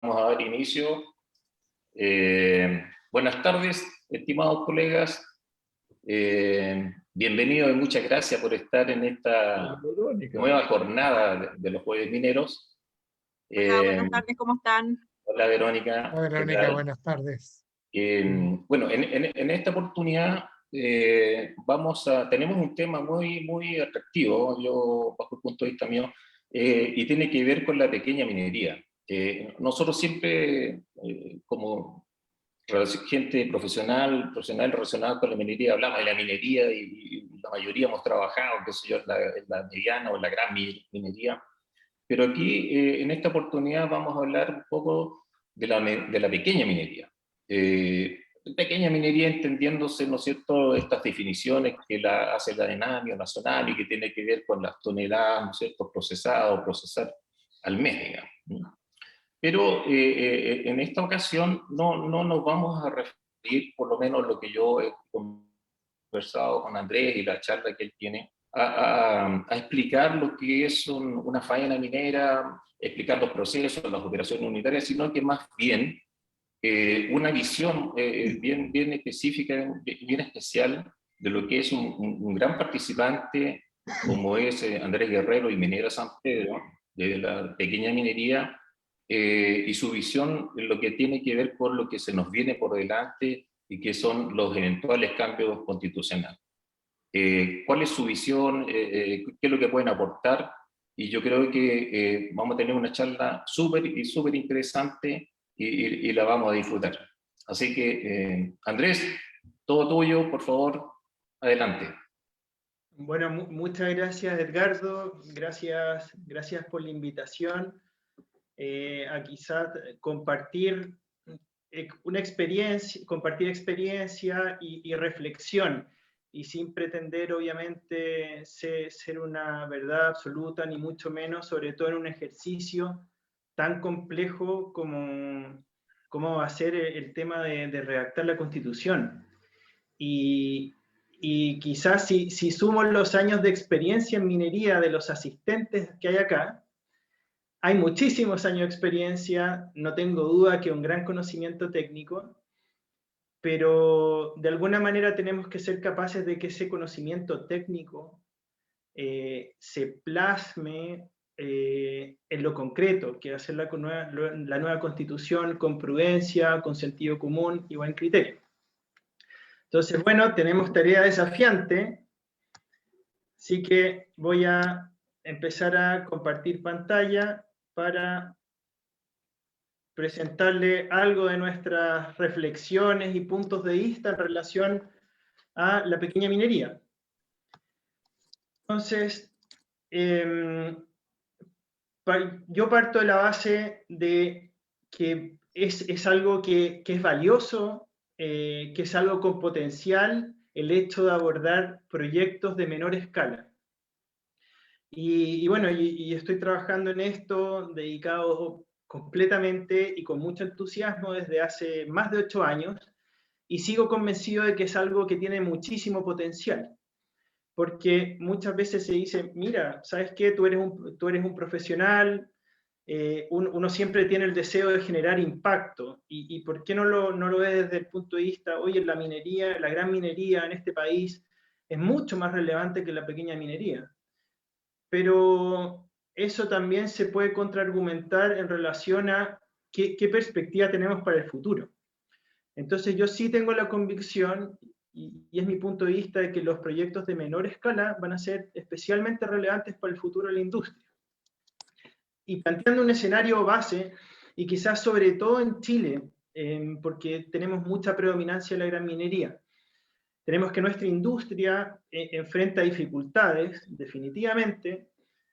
Vamos a dar inicio. Buenas tardes, estimados colegas. Bienvenidos y muchas gracias por estar en esta nueva jornada de los Jueves Mineros. Hola, buenas tardes, ¿cómo están? Hola Verónica. Hola Verónica, buenas tardes. Bueno, en esta oportunidad tenemos un tema muy atractivo, yo bajo el punto de vista mío, y tiene que ver con la pequeña minería. Nosotros siempre, como gente profesional relacionada con la minería, hablamos de la minería y la mayoría hemos trabajado, qué sé yo, en la mediana o en la gran minería. Pero aquí, en esta oportunidad, vamos a hablar un poco de la pequeña minería. Pequeña minería entendiéndose, ¿no es cierto?, estas definiciones que hace la DENAMIO nacional y que tiene que ver con las toneladas, ¿no es cierto?, procesar al mes, digamos. Pero en esta ocasión no nos vamos a referir, por lo menos lo que yo he conversado con Andrés y la charla que él tiene, a explicar lo que es una faena minera, explicar los procesos, las operaciones unitarias, sino que más bien una visión bien específica, bien especial de lo que es un gran participante como es Andrés Guerrero y Minera San Pedro, de la pequeña minería, y su visión en lo que tiene que ver con lo que se nos viene por delante y que son los eventuales cambios constitucionales. ¿Cuál es su visión? ¿Qué es lo que pueden aportar? Y yo creo que vamos a tener una charla súper interesante y la vamos a disfrutar. Así que, Andrés, todo tuyo, por favor, adelante. Bueno, muchas gracias, Edgardo. Gracias por la invitación a quizás compartir compartir experiencia y reflexión, y sin pretender, obviamente, ser una verdad absoluta, ni mucho menos, sobre todo en un ejercicio tan complejo como va a ser el tema de redactar la Constitución. Y quizás si sumo los años de experiencia en minería de los asistentes que hay acá, hay muchísimos años de experiencia, no tengo duda que un gran conocimiento técnico, pero de alguna manera tenemos que ser capaces de que ese conocimiento técnico se plasme en lo concreto, que hacer la nueva Constitución con prudencia, con sentido común y buen criterio. Entonces, bueno, tenemos tarea desafiante, así que voy a empezar a compartir pantalla para presentarle algo de nuestras reflexiones y puntos de vista en relación a la pequeña minería. Entonces, yo parto de la base de que es algo que es valioso, que es algo con potencial, el hecho de abordar proyectos de menor escala. Y bueno, estoy trabajando en esto, dedicado completamente y con mucho entusiasmo desde hace más de 8 años, y sigo convencido de que es algo que tiene muchísimo potencial. Porque muchas veces se dice, mira, ¿sabes qué? Tú eres un profesional, uno siempre tiene el deseo de generar impacto, y ¿por qué no lo ve desde el punto de vista, oye, la minería, la gran minería en este país es mucho más relevante que la pequeña minería? Pero eso también se puede contraargumentar en relación a qué perspectiva tenemos para el futuro. Entonces yo sí tengo la convicción, y es mi punto de vista, de que los proyectos de menor escala van a ser especialmente relevantes para el futuro de la industria. Y planteando un escenario base, y quizás sobre todo en Chile, porque tenemos mucha predominancia en la gran minería, tenemos que nuestra industria enfrenta dificultades, definitivamente,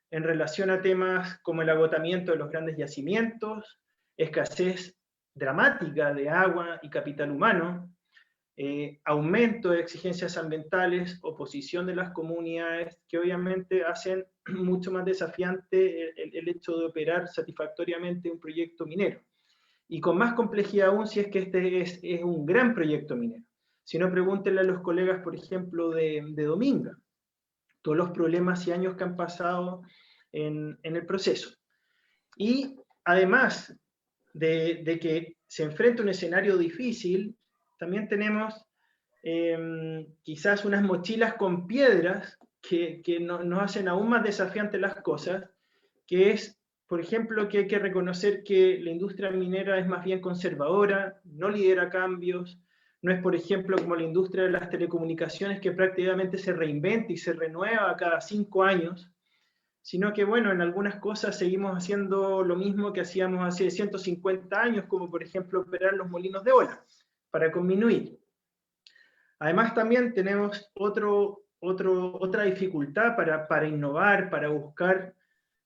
en relación a temas como el agotamiento de los grandes yacimientos, escasez dramática de agua y capital humano, aumento de exigencias ambientales, oposición de las comunidades, que obviamente hacen mucho más desafiante el hecho de operar satisfactoriamente un proyecto minero. Y con más complejidad aún si es que este es un gran proyecto minero. Si no, pregúntenle a los colegas, por ejemplo, de Dominga, todos los problemas y años que han pasado en el proceso. Y además, de que se enfrenta un escenario difícil, también tenemos quizás unas mochilas con piedras que nos hacen aún más desafiantes las cosas, que es, por ejemplo, que hay que reconocer que la industria minera es más bien conservadora, no lidera cambios, no es, por ejemplo, como la industria de las telecomunicaciones que prácticamente se reinventa y se renueva cada 5 años, sino que, bueno, en algunas cosas seguimos haciendo lo mismo que hacíamos hace 150 años, como por ejemplo operar los molinos de ola, para disminuir. Además también tenemos otra dificultad para innovar, para buscar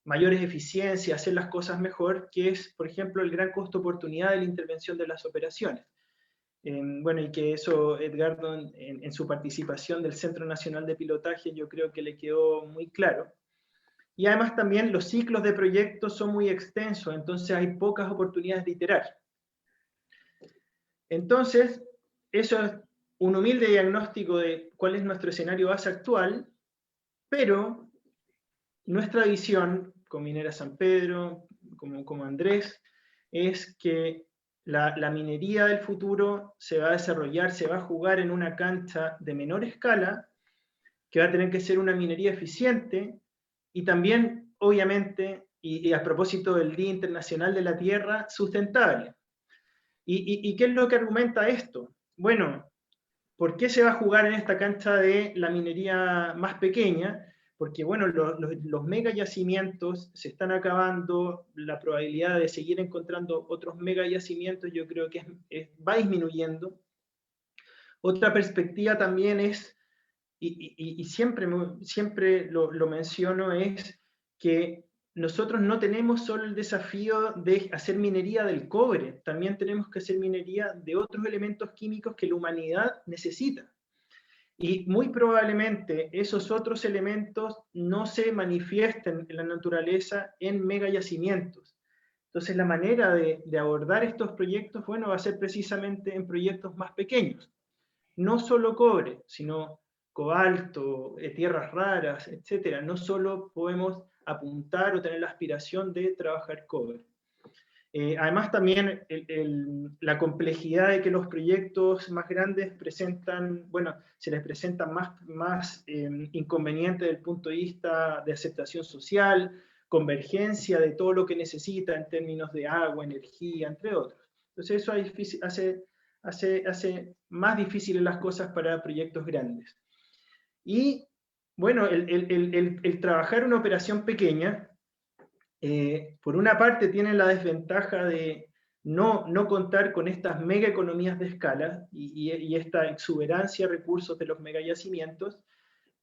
mayores eficiencias, hacer las cosas mejor, que es, por ejemplo, el gran costo-oportunidad de la intervención de las operaciones. Bueno, y que eso Edgardo en su participación del Centro Nacional de Pilotaje yo creo que le quedó muy claro. Y además también los ciclos de proyectos son muy extensos, entonces hay pocas oportunidades de iterar. Entonces, eso es un humilde diagnóstico de cuál es nuestro escenario base actual, pero nuestra visión, con Minera San Pedro, como Andrés, es que la minería del futuro se va a desarrollar, se va a jugar en una cancha de menor escala, que va a tener que ser una minería eficiente, y también, obviamente, y a propósito del Día Internacional de la Tierra, sustentable. ¿Y qué es lo que argumenta esto? Bueno, ¿por qué se va a jugar en esta cancha de la minería más pequeña? Porque, bueno, los mega yacimientos se están acabando, la probabilidad de seguir encontrando otros mega yacimientos yo creo que va disminuyendo. Otra perspectiva también es, y siempre lo menciono, es que nosotros no tenemos solo el desafío de hacer minería del cobre, también tenemos que hacer minería de otros elementos químicos que la humanidad necesita. Y muy probablemente esos otros elementos no se manifiesten en la naturaleza en megayacimientos. Entonces la manera de abordar estos proyectos, bueno, va a ser precisamente en proyectos más pequeños. No solo cobre, sino cobalto, tierras raras, etc. No solo podemos apuntar o tener la aspiración de trabajar cobre. Además también la complejidad de que los proyectos más grandes presentan, bueno, se les presentan más inconvenientes desde el punto de vista de aceptación social, convergencia de todo lo que necesita en términos de agua, energía, entre otros. Entonces eso hace más difíciles las cosas para proyectos grandes. Y bueno, el trabajar una operación pequeña, por una parte tienen la desventaja de no contar con estas mega economías de escala y esta exuberancia de recursos de los megayacimientos,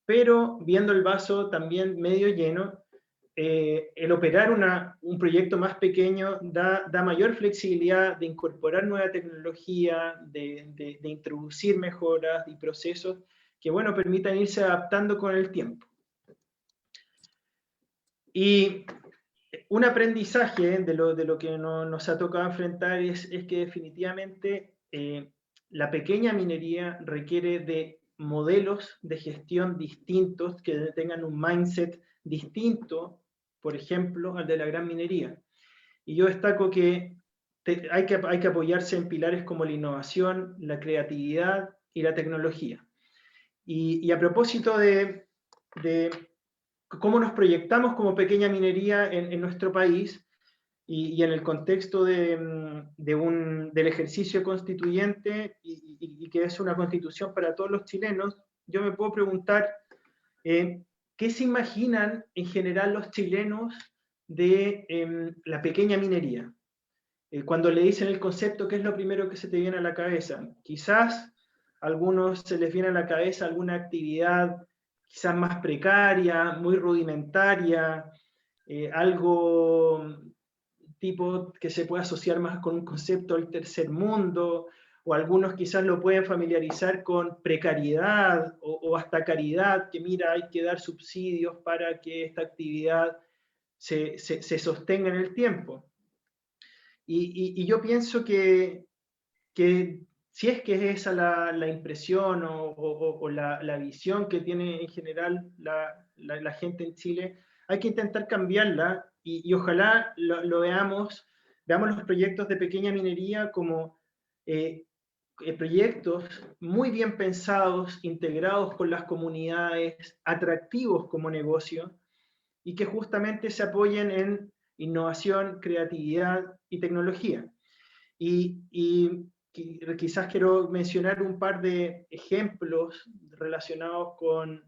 pero viendo el vaso también medio lleno, el operar un proyecto más pequeño da mayor flexibilidad de incorporar nueva tecnología, de introducir mejoras y procesos que, bueno, permitan irse adaptando con el tiempo. Y un aprendizaje de lo que nos ha tocado enfrentar es que definitivamente la pequeña minería requiere de modelos de gestión distintos que tengan un mindset distinto, por ejemplo, al de la gran minería. Y yo destaco que hay que apoyarse en pilares como la innovación, la creatividad y la tecnología. Y a propósito de cómo nos proyectamos como pequeña minería en nuestro país y en el contexto del ejercicio constituyente y que es una constitución para todos los chilenos, yo me puedo preguntar ¿qué se imaginan en general los chilenos de la pequeña minería? Cuando le dicen el concepto, ¿qué es lo primero que se te viene a la cabeza? Quizás a algunos se les viene a la cabeza alguna actividad quizás más precaria, muy rudimentaria, algo tipo que se puede asociar más con un concepto del tercer mundo, o algunos quizás lo pueden familiarizar con precariedad o hasta caridad, que mira, hay que dar subsidios para que esta actividad se sostenga en el tiempo. Y yo pienso que si es que es esa la impresión o la visión que tiene en general la gente en Chile, hay que intentar cambiarla y ojalá lo veamos veamos los proyectos de pequeña minería como proyectos muy bien pensados, integrados con las comunidades, atractivos como negocio, y que justamente se apoyen en innovación, creatividad y tecnología. Y quizás quiero mencionar un par de ejemplos relacionados con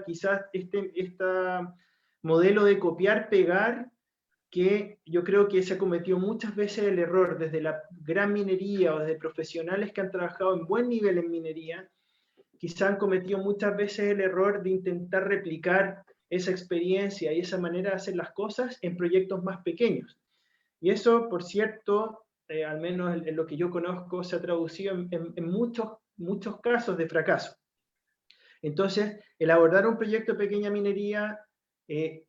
quizás este modelo de copiar-pegar, que yo creo que se ha cometido muchas veces el error desde la gran minería o desde profesionales que han trabajado en buen nivel en minería, quizás han cometido muchas veces el error de intentar replicar esa experiencia y esa manera de hacer las cosas en proyectos más pequeños. Y eso, por cierto, al menos en lo que yo conozco, se ha traducido en muchos casos de fracaso. Entonces, el abordar un proyecto de pequeña minería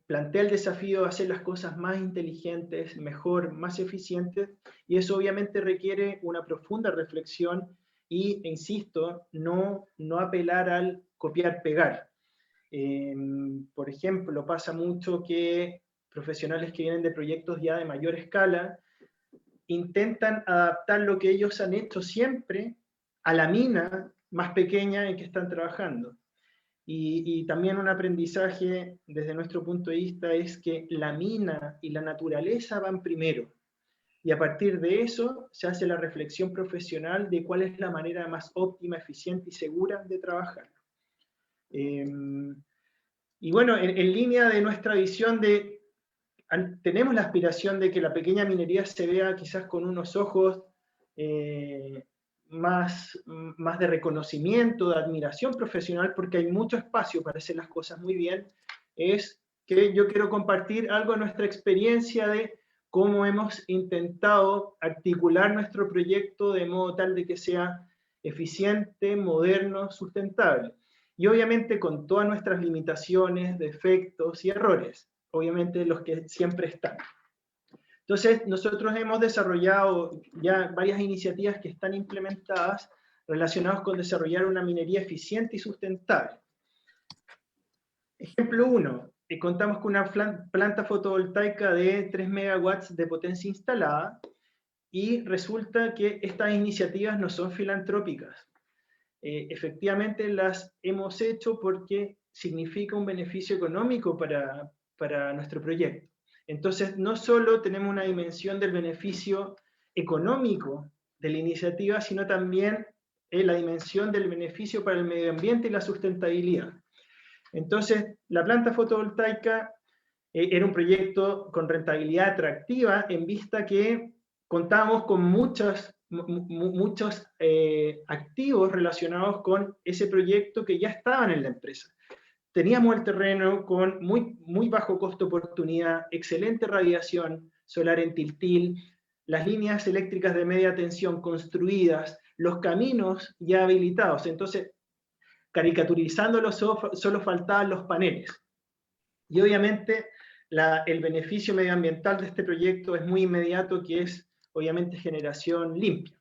plantea el desafío de hacer las cosas más inteligentes, mejor, más eficientes, y eso obviamente requiere una profunda reflexión y, insisto, no apelar al copiar-pegar. Por ejemplo, pasa mucho que profesionales que vienen de proyectos ya de mayor escala intentan adaptar lo que ellos han hecho siempre a la mina más pequeña en que están trabajando. Y también un aprendizaje desde nuestro punto de vista es que la mina y la naturaleza van primero. Y a partir de eso se hace la reflexión profesional de cuál es la manera más óptima, eficiente y segura de trabajar. Y bueno, en línea de nuestra visión tenemos la aspiración de que la pequeña minería se vea quizás con unos ojos más de reconocimiento, de admiración profesional, porque hay mucho espacio para hacer las cosas muy bien, es que yo quiero compartir algo de nuestra experiencia de cómo hemos intentado articular nuestro proyecto de modo tal de que sea eficiente, moderno, sustentable. Y obviamente con todas nuestras limitaciones, defectos y errores, obviamente los que siempre están. Entonces, nosotros hemos desarrollado ya varias iniciativas que están implementadas relacionadas con desarrollar una minería eficiente y sustentable. Ejemplo 1, contamos con una planta fotovoltaica de 3 megawatts de potencia instalada y resulta que estas iniciativas no son filantrópicas. Efectivamente las hemos hecho porque significa un beneficio económico para nuestro proyecto. Entonces, no solo tenemos una dimensión del beneficio económico de la iniciativa, sino también la dimensión del beneficio para el medio ambiente y la sustentabilidad. Entonces, la planta fotovoltaica era un proyecto con rentabilidad atractiva en vista que contábamos con muchos activos relacionados con ese proyecto que ya estaban en la empresa. Teníamos el terreno con muy bajo costo de oportunidad, excelente radiación solar en Tiltil, las líneas eléctricas de media tensión construidas, los caminos ya habilitados. Entonces, caricaturizándolo, solo faltaban los paneles. Y obviamente el beneficio medioambiental de este proyecto es muy inmediato, que es obviamente generación limpia.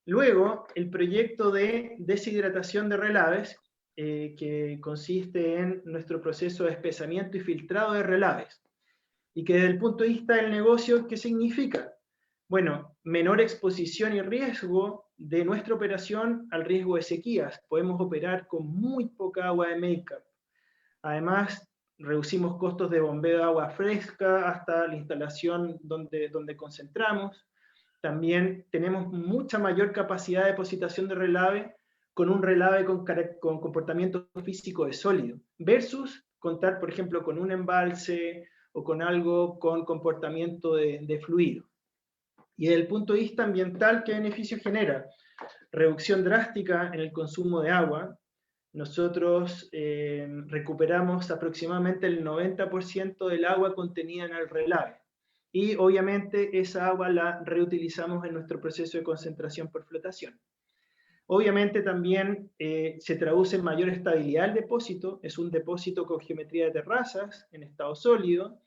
Luego, el proyecto de deshidratación de relaves, que consiste en nuestro proceso de espesamiento y filtrado de relaves. Y que desde el punto de vista del negocio, ¿qué significa? Bueno, menor exposición y riesgo de nuestra operación al riesgo de sequías. Podemos operar con muy poca agua de make-up. Además, reducimos costos de bombeo de agua fresca hasta la instalación donde concentramos. También tenemos mucha mayor capacidad de depositación de relave con un relave con comportamiento físico de sólido, versus contar, por ejemplo, con un embalse o con algo con comportamiento de fluido. Y desde el punto de vista ambiental, ¿qué beneficio genera? Reducción drástica en el consumo de agua. Nosotros recuperamos aproximadamente el 90% del agua contenida en el relave. Y obviamente esa agua la reutilizamos en nuestro proceso de concentración por flotación. Obviamente también se traduce en mayor estabilidad del depósito, es un depósito con geometría de terrazas en estado sólido.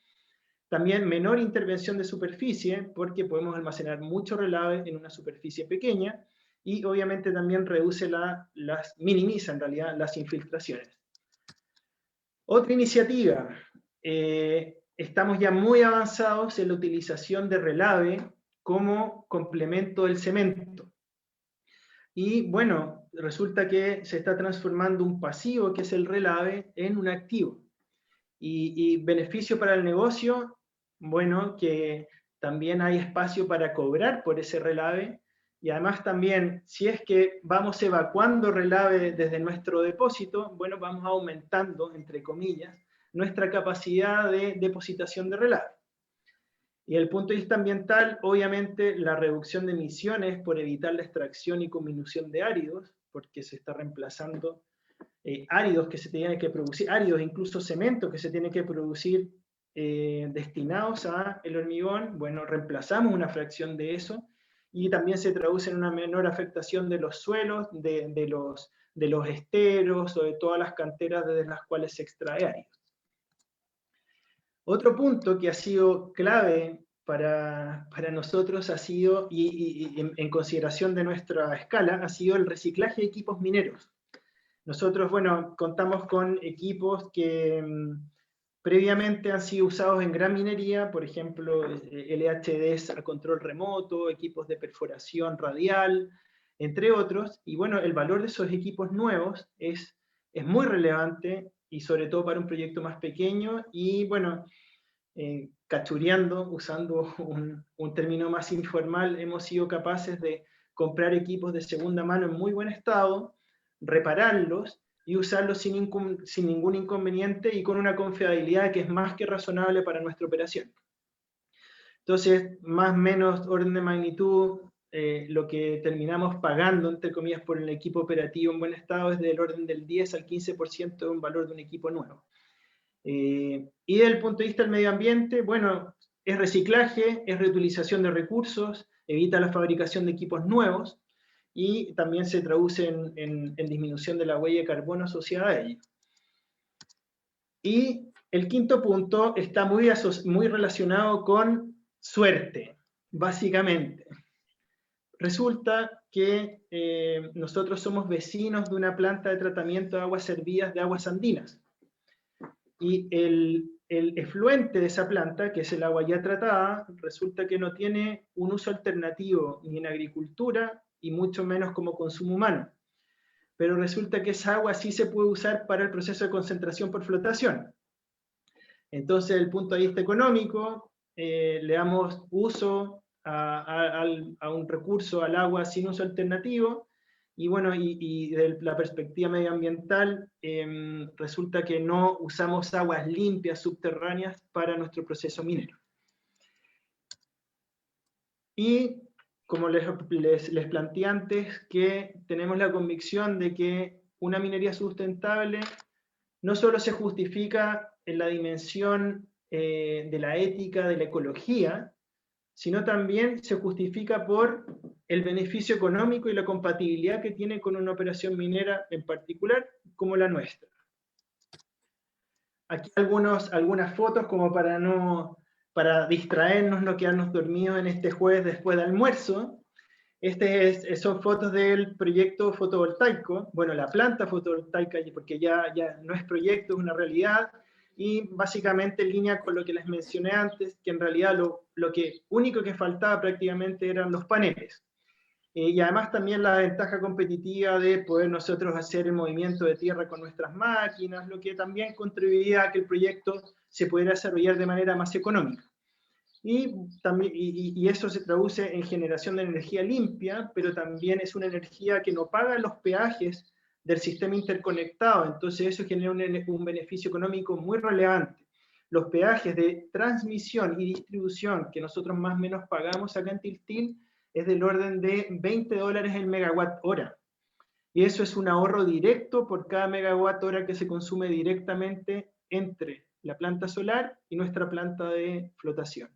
También menor intervención de superficie, porque podemos almacenar mucho relave en una superficie pequeña, y obviamente también minimiza en realidad las infiltraciones. Otra iniciativa, estamos ya muy avanzados en la utilización de relave como complemento del cemento. Y bueno, resulta que se está transformando un pasivo, que es el relave, en un activo. Y beneficio para el negocio, bueno, que también hay espacio para cobrar por ese relave, y además también, si es que vamos evacuando relave desde nuestro depósito, bueno, vamos aumentando, entre comillas, nuestra capacidad de depositación de relave. Y desde el punto de vista ambiental, obviamente la reducción de emisiones por evitar la extracción y disminución de áridos, porque se está reemplazando áridos que se tienen que producir, áridos, incluso cemento que se tiene que producir destinados a el hormigón, bueno, reemplazamos una fracción de eso, y también se traduce en una menor afectación de los suelos, de los esteros, o de todas las canteras desde las cuales se extrae áridos. Otro punto que ha sido clave para nosotros ha sido, y en consideración de nuestra escala, ha sido el reciclaje de equipos mineros. Nosotros, bueno, contamos con equipos que previamente han sido usados en gran minería, por ejemplo, LHDs a control remoto, equipos de perforación radial, entre otros, y bueno, el valor de esos equipos nuevos es muy relevante, y sobre todo para un proyecto más pequeño, y bueno, cachureando, usando un término más informal, hemos sido capaces de comprar equipos de segunda mano en muy buen estado, repararlos y usarlos sin ningún inconveniente y con una confiabilidad que es más que razonable para nuestra operación. Entonces, más o menos orden de magnitud, lo que terminamos pagando, entre comillas, por el equipo operativo en buen estado es del orden del 10 al 15% de un valor de un equipo nuevo. Y desde el punto de vista del medio ambiente, bueno, es reciclaje, es reutilización de recursos, evita la fabricación de equipos nuevos, y también se traduce en disminución de la huella de carbono asociada a ello. Y el quinto punto está muy relacionado con suerte, básicamente. Resulta que nosotros somos vecinos de una planta de tratamiento de aguas servidas de aguas andinas. Y el efluente de esa planta, que es el agua ya tratada, resulta que no tiene un uso alternativo ni en agricultura y mucho menos como consumo humano. Pero resulta que esa agua sí se puede usar para el proceso de concentración por flotación. Entonces, desde el punto de vista económico, le damos uso a un recurso, al agua sin uso alternativo, y bueno, y desde la perspectiva medioambiental, resulta que no usamos aguas limpias subterráneas para nuestro proceso minero. Y como les planteé antes, que tenemos la convicción de que una minería sustentable no solo se justifica en la dimensión de la ética, de la ecología, sino también se justifica por el beneficio económico y la compatibilidad que tiene con una operación minera en particular como la nuestra. Aquí algunas fotos como para distraernos, no quedarnos dormidos en este jueves después de almuerzo. Son fotos del proyecto fotovoltaico, bueno, la planta fotovoltaica, porque ya no es proyecto, es una realidad, y básicamente en línea con lo que les mencioné antes, que en realidad lo único que faltaba prácticamente eran los paneles. Y además también la ventaja competitiva de poder nosotros hacer el movimiento de tierra con nuestras máquinas, lo que también contribuiría a que el proyecto se pudiera desarrollar de manera más económica. Y eso se traduce en generación de energía limpia, pero también es una energía que no paga los peajes del sistema interconectado, entonces eso genera un beneficio económico muy relevante. Los peajes de transmisión y distribución que nosotros más o menos pagamos acá en Tiltil es del orden de $20 el megawatt hora. Y eso es un ahorro directo por cada megawatt hora que se consume directamente entre la planta solar y nuestra planta de flotación.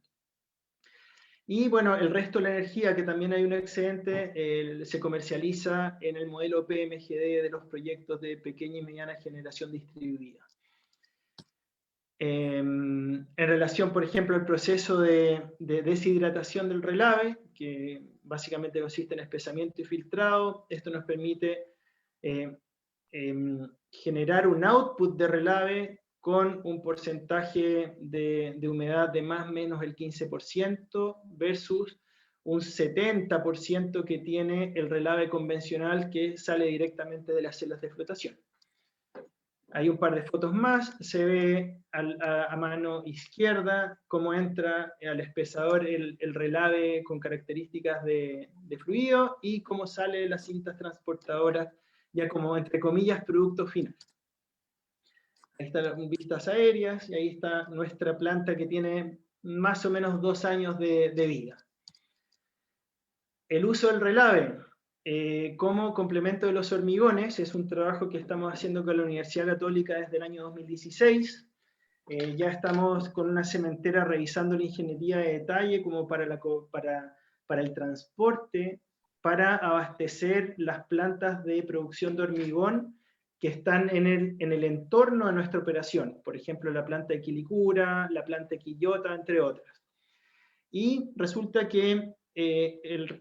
Y bueno, el resto de la energía, que también hay un excedente, se comercializa en el modelo PMGD de los proyectos de pequeña y mediana generación distribuida. En relación, por ejemplo, al proceso de deshidratación del relave, que básicamente consiste en espesamiento y filtrado, esto nos permite generar un output de relave con un porcentaje de humedad de más o menos el 15% versus un 70% que tiene el relave convencional que sale directamente de las celdas de flotación. Hay un par de fotos más, se ve a mano izquierda cómo entra al espesador el relave con características de fluido y cómo sale las cintas transportadoras ya como, entre comillas, producto final. Ahí están vistas aéreas y ahí está nuestra planta que tiene más o menos 2 años de vida. El uso del relave como complemento de los hormigones es un trabajo que estamos haciendo con la Universidad Católica desde el año 2016. Ya estamos con una cementera revisando la ingeniería de detalle como para el transporte, para abastecer las plantas de producción de hormigón que están en el entorno de nuestra operación. Por ejemplo, la planta de Quilicura, la planta de Quillota, entre otras. Y resulta que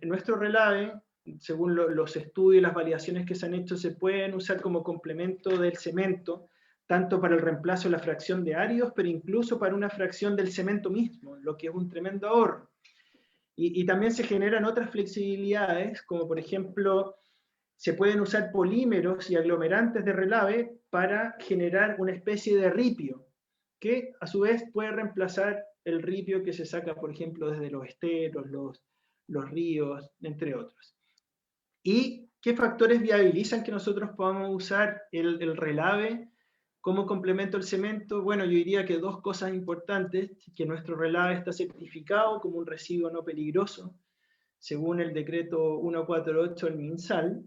nuestro relave, según los estudios y las validaciones que se han hecho, se pueden usar como complemento del cemento, tanto para el reemplazo de la fracción de áridos, pero incluso para una fracción del cemento mismo, lo que es un tremendo ahorro. Y también se generan otras flexibilidades, como por ejemplo, se pueden usar polímeros y aglomerantes de relave para generar una especie de ripio, que a su vez puede reemplazar el ripio que se saca, por ejemplo, desde los esteros, los ríos, entre otros. ¿Y qué factores viabilizan que nosotros podamos usar el relave como complemento al cemento? Bueno, yo diría que 2 cosas importantes: que nuestro relave está certificado como un residuo no peligroso, según el decreto 148 del MinSal,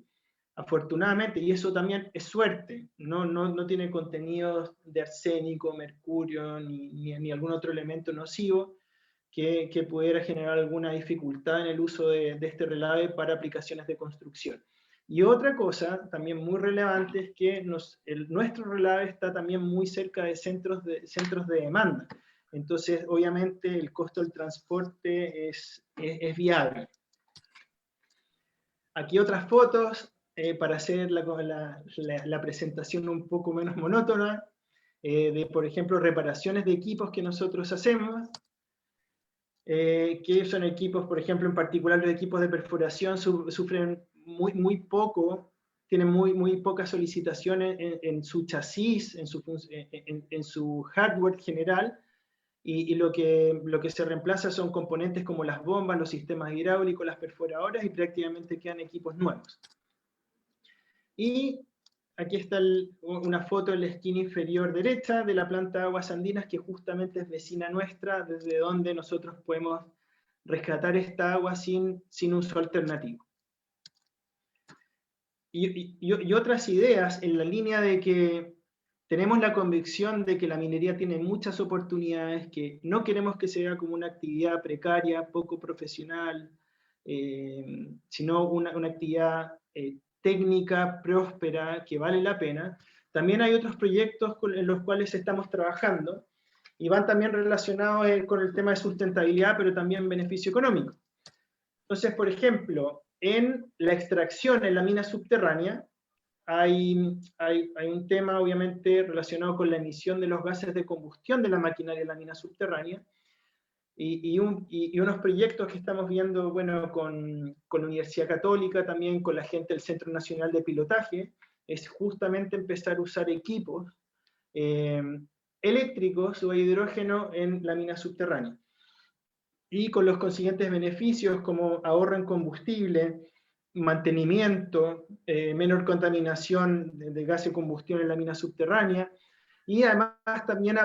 afortunadamente, y eso también es suerte, no tiene contenidos de arsénico, mercurio, ni algún otro elemento nocivo que pudiera generar alguna dificultad en el uso de este relave para aplicaciones de construcción. Y otra cosa también muy relevante es que nuestro relave está también muy cerca de centros de demanda. Entonces, obviamente, el costo del transporte es viable. Aquí otras fotos para hacer la presentación un poco menos monótona, de, por ejemplo, reparaciones de equipos que nosotros hacemos, que son equipos, por ejemplo, en particular los equipos de perforación sufren muy poco, tienen muy pocas solicitaciones en su chasis, en su hardware general, y lo que se reemplaza son componentes como las bombas, los sistemas hidráulicos, las perforadoras, y prácticamente quedan equipos nuevos. Y aquí está una foto en la esquina inferior derecha de la planta de aguas andinas, que justamente es vecina nuestra, desde donde nosotros podemos rescatar esta agua sin uso alternativo. Y otras ideas en la línea de que tenemos la convicción de que la minería tiene muchas oportunidades, que no queremos que sea como una actividad precaria, poco profesional, sino una actividad técnica, próspera, que vale la pena. También hay otros proyectos en los cuales estamos trabajando y van también relacionados con el tema de sustentabilidad, pero también beneficio económico. Entonces, por ejemplo, en la extracción en la mina subterránea, hay un tema obviamente relacionado con la emisión de los gases de combustión de la maquinaria de la mina subterránea, y unos proyectos que estamos viendo, bueno, con la Universidad Católica, también con la gente del Centro Nacional de Pilotaje, es justamente empezar a usar equipos eléctricos o hidrógeno en la mina subterránea. Y con los consiguientes beneficios como ahorro en combustible, mantenimiento, menor contaminación de gas de combustión en la mina subterránea, y además también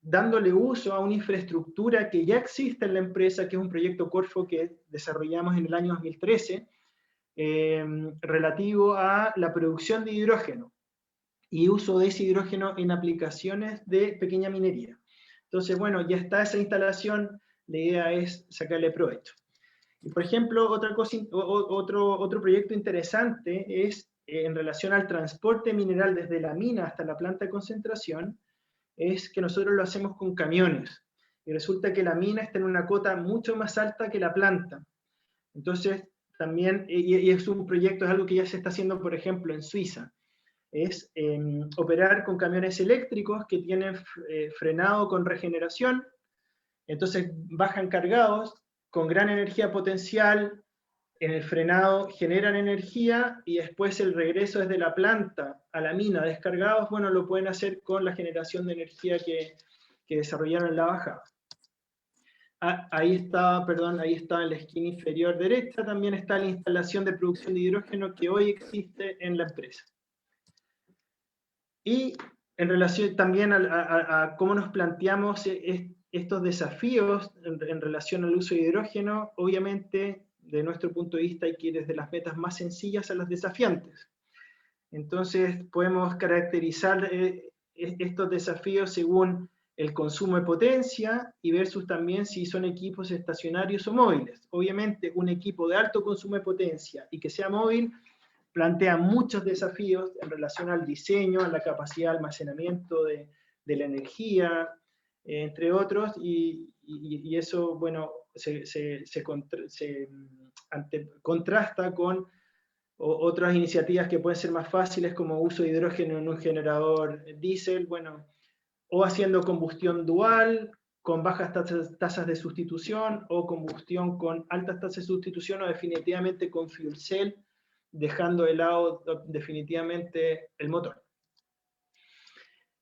dándole uso a una infraestructura que ya existe en la empresa, que es un proyecto Corfo que desarrollamos en el año 2013, relativo a la producción de hidrógeno y uso de ese hidrógeno en aplicaciones de pequeña minería. Entonces, bueno, ya está esa instalación, la idea es sacarle provecho. Y por ejemplo, otro proyecto interesante es en relación al transporte mineral desde la mina hasta la planta de concentración, es que nosotros lo hacemos con camiones. Y resulta que la mina está en una cota mucho más alta que la planta. Entonces, también, y es un proyecto, es algo que ya se está haciendo, por ejemplo, en Suiza. es operar con camiones eléctricos que tienen frenado con regeneración, entonces bajan cargados con gran energía potencial, en el frenado generan energía y después el regreso desde la planta a la mina descargados, bueno, lo pueden hacer con la generación de energía que desarrollaron en la bajada. Ahí está, perdón, ahí está en la esquina inferior derecha, también está la instalación de producción de hidrógeno que hoy existe en la empresa. Y en relación también a cómo nos planteamos estos desafíos en relación al uso de hidrógeno, obviamente, de nuestro punto de vista hay que ir desde las metas más sencillas a las desafiantes. Entonces, podemos caracterizar estos desafíos según el consumo de potencia y versus también si son equipos estacionarios o móviles. Obviamente, un equipo de alto consumo de potencia y que sea móvil plantea muchos desafíos en relación al diseño, a la capacidad de almacenamiento de la energía, entre otros, y eso, bueno, se contrasta con otras iniciativas que pueden ser más fáciles, como uso de hidrógeno en un generador diésel, bueno, o haciendo combustión dual, con bajas tasas de sustitución, o combustión con altas tasas de sustitución, o definitivamente con fuel cell, dejando de lado definitivamente el motor.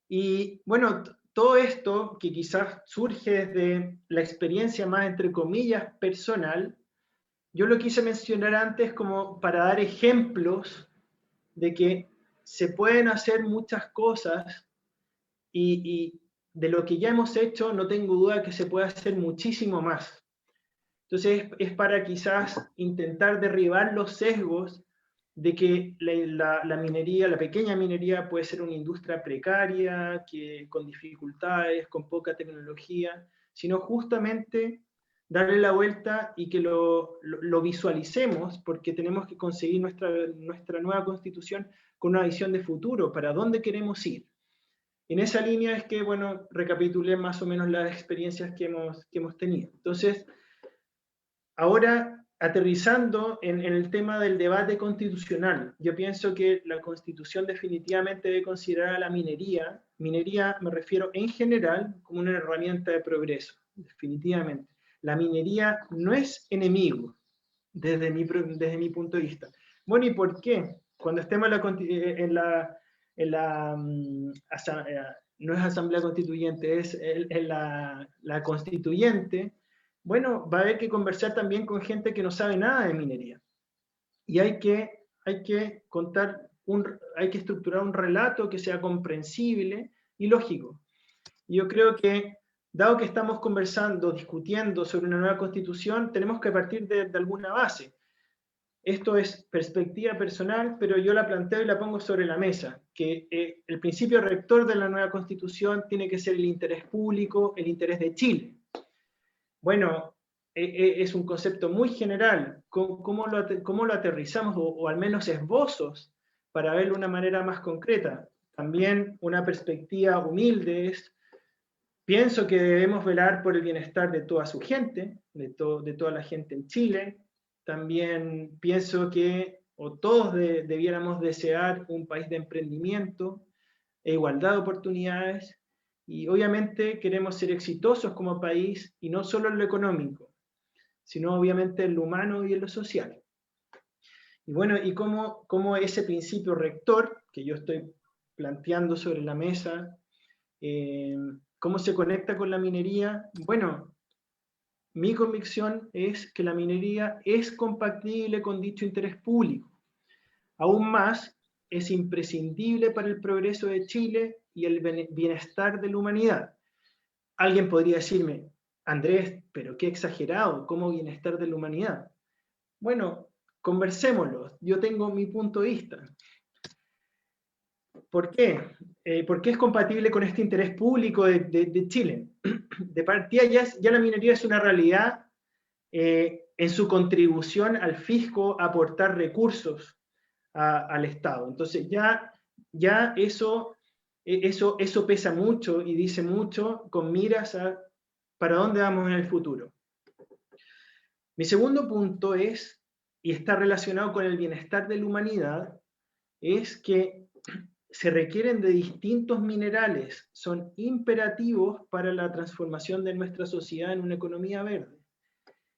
Y bueno, todo esto que quizás surge desde la experiencia más, entre comillas, personal, yo lo quise mencionar antes como para dar ejemplos de que se pueden hacer muchas cosas y de lo que ya hemos hecho no tengo duda que se puede hacer muchísimo más. Entonces es para quizás intentar derribar los sesgos de que la minería, la pequeña minería puede ser una industria precaria, con dificultades, con poca tecnología, sino justamente darle la vuelta y que lo visualicemos, porque tenemos que conseguir nuestra nueva constitución con una visión de futuro, para dónde queremos ir. En esa línea es que, bueno, recapitulé más o menos las experiencias que hemos tenido. Entonces, ahora, aterrizando en el tema del debate constitucional, yo pienso que la Constitución definitivamente debe considerar a la minería me refiero en general como una herramienta de progreso, definitivamente. La minería no es enemigo, desde mi punto de vista. Bueno, ¿y por qué? Cuando estemos no es asamblea constituyente, es la constituyente, bueno, va a haber que conversar también con gente que no sabe nada de minería. Y hay que estructurar un relato que sea comprensible y lógico. Y yo creo que, dado que estamos conversando, discutiendo sobre una nueva constitución, tenemos que partir de alguna base. Esto es perspectiva personal, pero yo la planteo y la pongo sobre la mesa, que el principio rector de la nueva constitución tiene que ser el interés público, el interés de Chile. Bueno, es un concepto muy general. ¿Cómo lo aterrizamos, o al menos esbozos, para verlo de una manera más concreta? También una perspectiva humilde es, pienso que debemos velar por el bienestar de toda su gente, de toda la gente en Chile. También pienso que todos debiéramos desear un país de emprendimiento e igualdad de oportunidades, y obviamente queremos ser exitosos como país, y no solo en lo económico, sino obviamente en lo humano y en lo social. Y bueno, y cómo ese principio rector que yo estoy planteando sobre la mesa, ¿cómo se conecta con la minería? Bueno, mi convicción es que la minería es compatible con dicho interés público. Aún más, es imprescindible para el progreso de Chile y el bienestar de la humanidad. Alguien podría decirme, Andrés, pero qué exagerado, ¿cómo bienestar de la humanidad? Bueno, conversémoslo, yo tengo mi punto de vista. ¿Por qué? Porque es compatible con este interés público de Chile. De partida ya la minería es una realidad en su contribución al fisco a aportar recursos al Estado. Entonces ya eso pesa mucho y dice mucho con miras a para dónde vamos en el futuro. Mi segundo punto es, y está relacionado con el bienestar de la humanidad, es que se requieren de distintos minerales, son imperativos para la transformación de nuestra sociedad en una economía verde.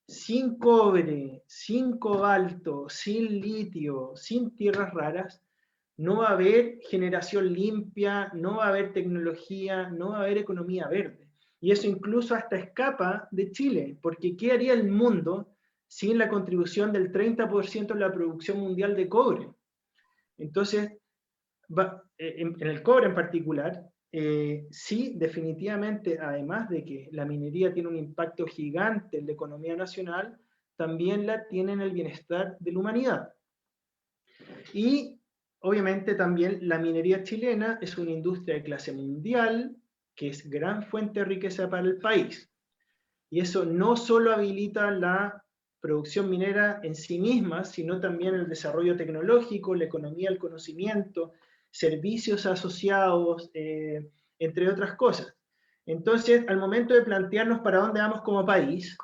Sin cobre, sin cobalto, sin litio, sin tierras raras, no va a haber generación limpia, no va a haber tecnología, no va a haber economía verde. Y eso incluso hasta escapa de Chile, porque ¿qué haría el mundo sin la contribución del 30% de la producción mundial de cobre? Entonces, en el cobre en particular, sí, definitivamente, además de que la minería tiene un impacto gigante en la economía nacional, también la tiene en el bienestar de la humanidad. Y obviamente también la minería chilena es una industria de clase mundial, que es gran fuente de riqueza para el país. Y eso no solo habilita la producción minera en sí misma, sino también el desarrollo tecnológico, la economía del conocimiento, servicios asociados, entre otras cosas. Entonces, al momento de plantearnos para dónde vamos como país,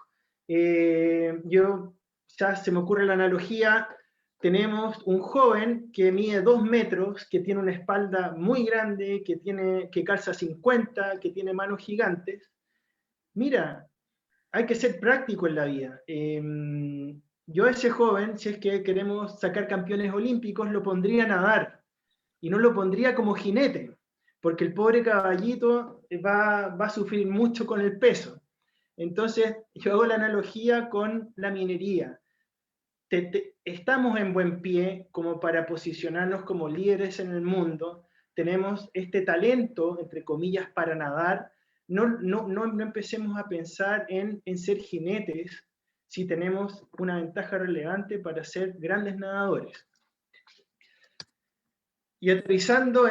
ya se me ocurre la analogía, tenemos un joven que mide 2 metros, que tiene una espalda muy grande, que calza 50, que tiene manos gigantes. Mira, hay que ser práctico en la vida. Yo a ese joven, si es que queremos sacar campeones olímpicos, lo pondría a nadar, y no lo pondría como jinete, porque el pobre caballito va a sufrir mucho con el peso. Entonces, yo hago la analogía con la minería. Estamos en buen pie como para posicionarnos como líderes en el mundo, tenemos este talento, entre comillas, para nadar. No empecemos a pensar en ser jinetes si tenemos una ventaja relevante para ser grandes nadadores. Y aterrizando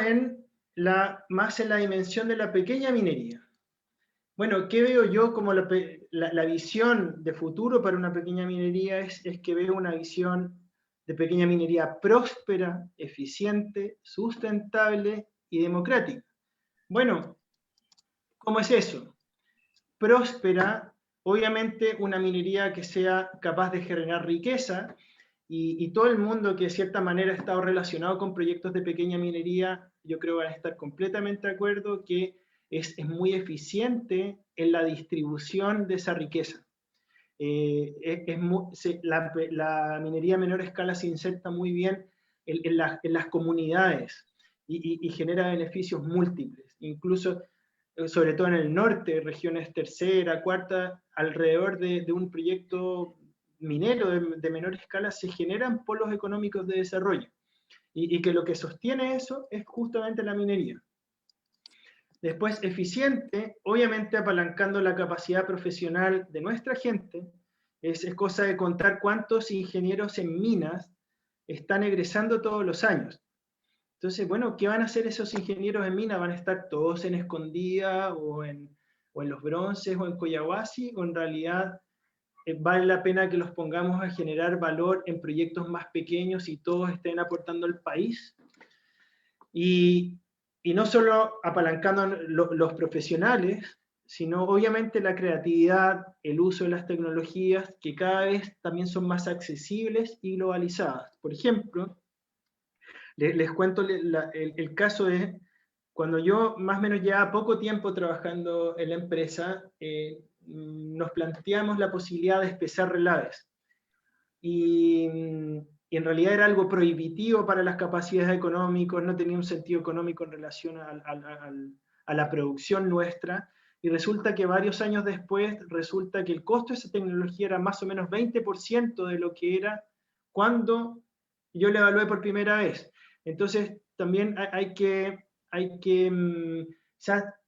más en la dimensión de la pequeña minería. Bueno, ¿qué veo yo como la visión de futuro para una pequeña minería? Es que veo una visión de pequeña minería próspera, eficiente, sustentable y democrática. Bueno, ¿cómo es eso? Próspera, obviamente una minería que sea capaz de generar riqueza, y todo el mundo que de cierta manera ha estado relacionado con proyectos de pequeña minería, yo creo van a estar completamente de acuerdo que es muy eficiente en la distribución de esa riqueza. La minería a menor escala se inserta muy bien en las comunidades y genera beneficios múltiples, incluso sobre todo en el norte, regiones tercera, cuarta, alrededor de un proyecto minero de menor escala se generan polos económicos de desarrollo, y que lo que sostiene eso es justamente la minería. Después, eficiente, obviamente apalancando la capacidad profesional de nuestra gente, es cosa de contar cuántos ingenieros en minas están egresando todos los años. Entonces, bueno, ¿qué van a hacer esos ingenieros en minas? ¿Van a estar todos en Escondida o en Los Bronces o en Coyahuasi? ¿O en realidad vale la pena que los pongamos a generar valor en proyectos más pequeños y todos estén aportando al país? Y no solo apalancando los profesionales, sino obviamente la creatividad, el uso de las tecnologías, que cada vez también son más accesibles y globalizadas. Por ejemplo, les cuento el caso de cuando yo más o menos llevaba poco tiempo trabajando en la empresa, nos planteamos la posibilidad de espesar relaves. Y en realidad era algo prohibitivo para las capacidades económicas, no tenía un sentido económico en relación a la producción nuestra, y resulta que varios años después, resulta que el costo de esa tecnología era más o menos 20% de lo que era cuando yo la evalué por primera vez. Entonces también hay que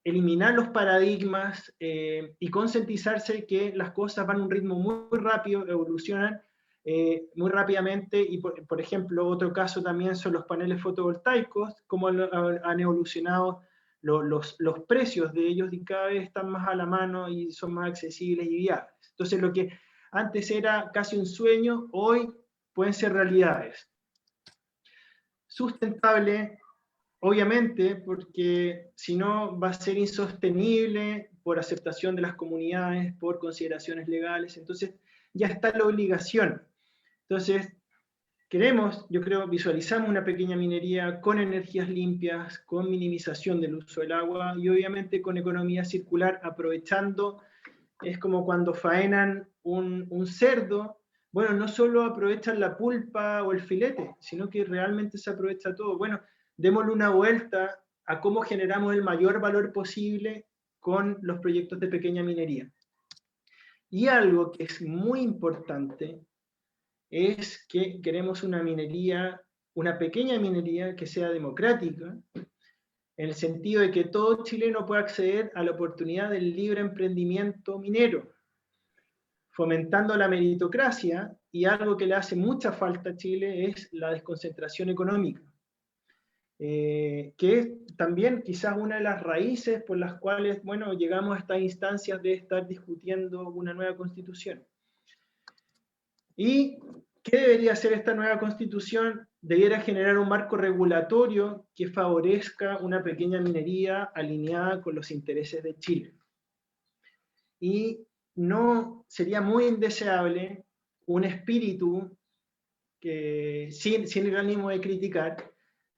eliminar los paradigmas y concientizarse que las cosas van a un ritmo muy rápido, evolucionan muy rápidamente, y por ejemplo, otro caso también son los paneles fotovoltaicos, cómo han evolucionado los precios de ellos, y cada vez están más a la mano y son más accesibles y viables. Entonces lo que antes era casi un sueño, hoy pueden ser realidades. Sustentable, obviamente, porque si no va a ser insostenible por aceptación de las comunidades, por consideraciones legales, entonces ya está la obligación. Entonces, yo creo, visualizamos una pequeña minería con energías limpias, con minimización del uso del agua y obviamente con economía circular, aprovechando, es como cuando faenan un cerdo, bueno, no solo aprovechan la pulpa o el filete, sino que realmente se aprovecha todo. Bueno, démosle una vuelta a cómo generamos el mayor valor posible con los proyectos de pequeña minería. Y algo que es muy importante es que queremos una minería, una pequeña minería que sea democrática, en el sentido de que todo chileno pueda acceder a la oportunidad del libre emprendimiento minero, fomentando la meritocracia, y algo que le hace mucha falta a Chile es la desconcentración económica, que es también quizás una de las raíces por las cuales, bueno, llegamos a estas instancias de estar discutiendo una nueva constitución. ¿Y qué debería hacer esta nueva constitución? Debiera generar un marco regulatorio que favorezca una pequeña minería alineada con los intereses de Chile. Y no sería muy indeseable un espíritu que, sin el ánimo de criticar,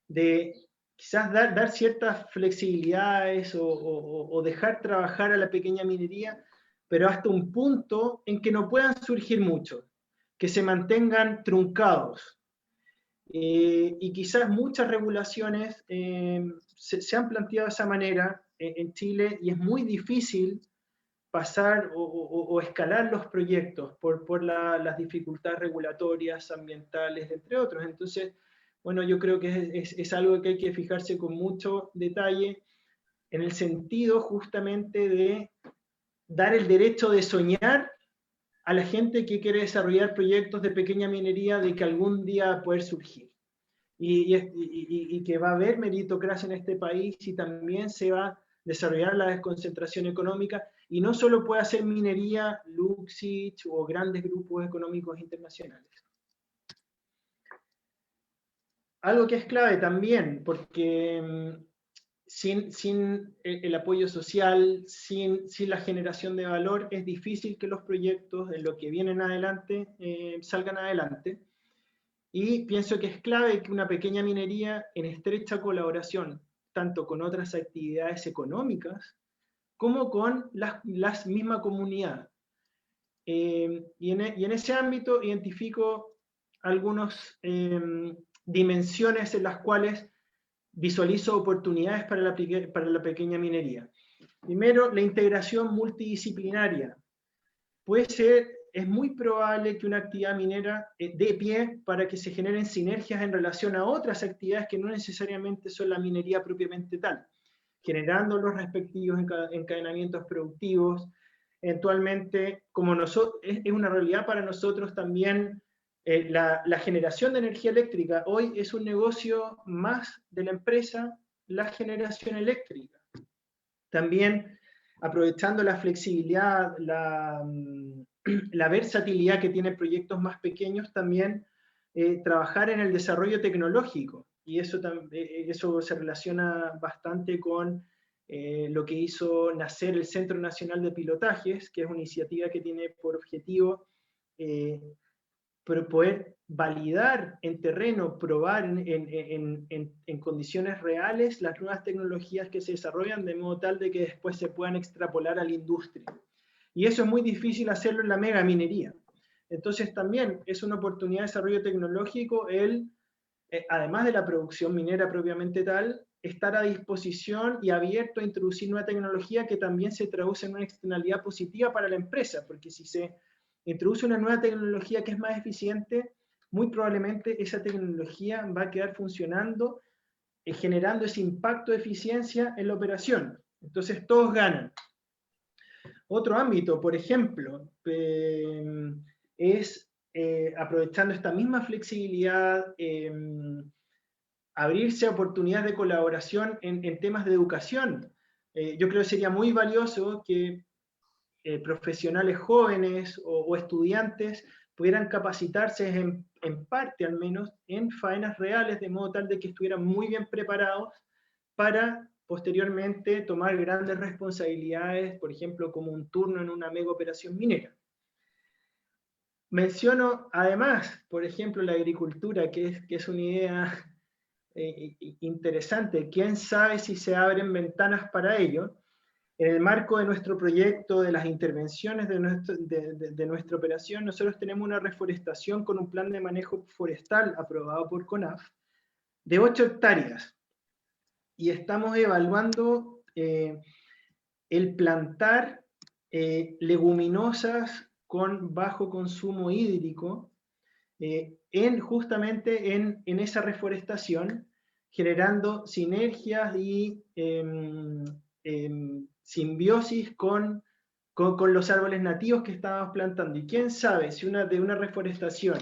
de quizás dar ciertas flexibilidades o dejar trabajar a la pequeña minería, pero hasta un punto en que no puedan surgir muchos, que se mantengan truncados. Y quizás muchas regulaciones se han planteado de esa manera en Chile, y es muy difícil pasar o escalar los proyectos por las dificultades regulatorias, ambientales, entre otros. Entonces, bueno, yo creo que es algo que hay que fijarse con mucho detalle, en el sentido justamente de dar el derecho de soñar a la gente que quiere desarrollar proyectos de pequeña minería, de que algún día va a poder surgir. Y que va a haber meritocracia en este país, y también se va a desarrollar la desconcentración económica, y no solo puede hacer minería Luxich o grandes grupos económicos internacionales. Algo que es clave también, porque sin el apoyo social, sin la generación de valor, es difícil que los proyectos en lo que vienen adelante salgan adelante. Y pienso que es clave que una pequeña minería, en estrecha colaboración tanto con otras actividades económicas como con las misma comunidad. Y en ese ámbito identifico algunas dimensiones en las cuales visualizo oportunidades para la pequeña minería. Primero, la integración multidisciplinaria. Es muy probable que una actividad minera dé pie para que se generen sinergias en relación a otras actividades que no necesariamente son la minería propiamente tal, generando los respectivos encadenamientos productivos. Eventualmente, como es una realidad para nosotros también, la generación de energía eléctrica hoy es un negocio más de la empresa, la generación eléctrica. También aprovechando la flexibilidad, la versatilidad que tienen proyectos más pequeños, también trabajar en el desarrollo tecnológico. Y eso se relaciona bastante con lo que hizo nacer el Centro Nacional de Pilotajes, que es una iniciativa que tiene por objetivo poder validar en terreno, probar en condiciones reales las nuevas tecnologías que se desarrollan, de modo tal de que después se puedan extrapolar a la industria. Y eso es muy difícil hacerlo en la mega minería. Entonces también es una oportunidad de desarrollo tecnológico además de la producción minera propiamente tal, estar a disposición y abierto a introducir nueva tecnología que también se traduce en una externalidad positiva para la empresa, porque si se introduce una nueva tecnología que es más eficiente, muy probablemente esa tecnología va a quedar funcionando, generando ese impacto de eficiencia en la operación. Entonces todos ganan. Otro ámbito, por ejemplo, es aprovechando esta misma flexibilidad, abrirse a oportunidades de colaboración en temas de educación. Yo creo que sería muy valioso que profesionales jóvenes o estudiantes pudieran capacitarse en parte al menos en faenas reales, de modo tal de que estuvieran muy bien preparados para posteriormente tomar grandes responsabilidades, por ejemplo, como un turno en una mega operación minera. Menciono además, por ejemplo, la agricultura, que es una idea interesante. ¿Quién sabe si se abren ventanas para ello? En el marco de nuestro proyecto, de las intervenciones de nuestra operación, nosotros tenemos una reforestación con un plan de manejo forestal aprobado por CONAF de 8 hectáreas. Y estamos evaluando el plantar leguminosas con bajo consumo hídrico justamente en esa reforestación, generando sinergias y simbiosis con los árboles nativos que estábamos plantando. Y quién sabe si de una reforestación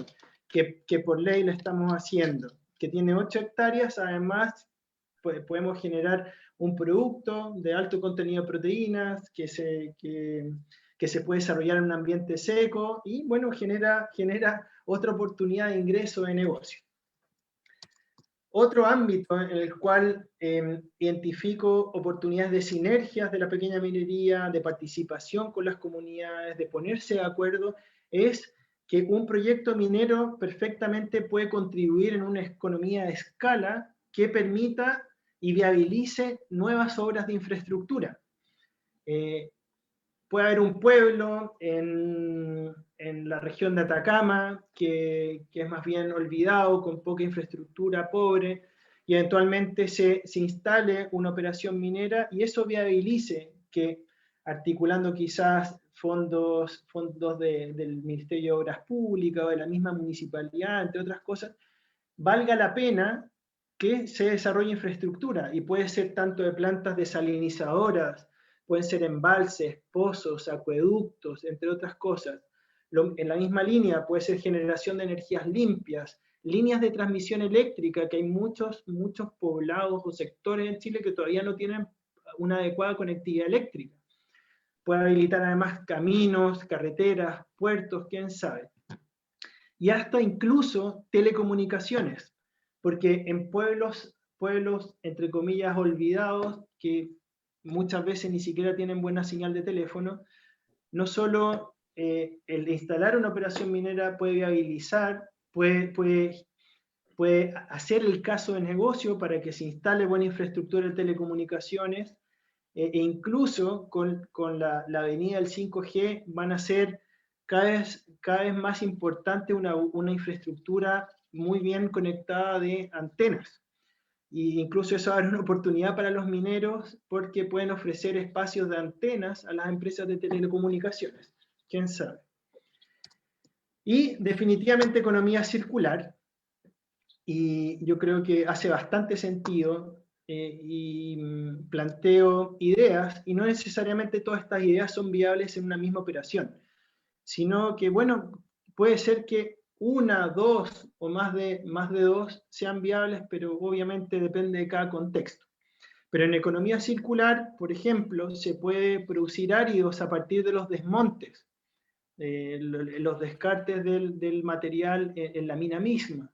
que por ley la estamos haciendo, que tiene 8 hectáreas, además podemos generar un producto de alto contenido de proteínas que se puede desarrollar en un ambiente seco y, bueno, genera otra oportunidad de ingreso de negocio. Otro ámbito en el cual identifico oportunidades de sinergias de la pequeña minería, de participación con las comunidades, de ponerse de acuerdo, es que un proyecto minero perfectamente puede contribuir en una economía de escala que permita y viabilice nuevas obras de infraestructura. Puede haber un pueblo en la región de Atacama que es más bien olvidado, con poca infraestructura, pobre, y eventualmente se instale una operación minera y eso viabilice que, articulando quizás fondos del Ministerio de Obras Públicas o de la misma municipalidad, entre otras cosas, valga la pena que se desarrolle infraestructura, y puede ser tanto de plantas desalinizadoras, pueden ser embalses, pozos, acueductos, entre otras cosas. En la misma línea puede ser generación de energías limpias, líneas de transmisión eléctrica, que hay muchos poblados o sectores en Chile que todavía no tienen una adecuada conectividad eléctrica. Puede habilitar además caminos, carreteras, puertos, quién sabe. Y hasta incluso telecomunicaciones, porque en pueblos entre comillas olvidados, que muchas veces ni siquiera tienen buena señal de teléfono, no solo el instalar una operación minera puede viabilizar, puede hacer el caso de negocio para que se instale buena infraestructura de telecomunicaciones, e incluso con la venida del 5G van a ser cada vez más importante una infraestructura muy bien conectada de antenas. Y incluso eso abre una oportunidad para los mineros porque pueden ofrecer espacios de antenas a las empresas de telecomunicaciones. ¿Quién sabe? Y definitivamente economía circular. Y yo creo que hace bastante sentido y planteo ideas, y no necesariamente todas estas ideas son viables en una misma operación, sino que, bueno, puede ser que una, dos o más de dos sean viables, pero obviamente depende de cada contexto. Pero en economía circular, por ejemplo, se puede producir áridos a partir de los desmontes, los descartes del material en la mina misma.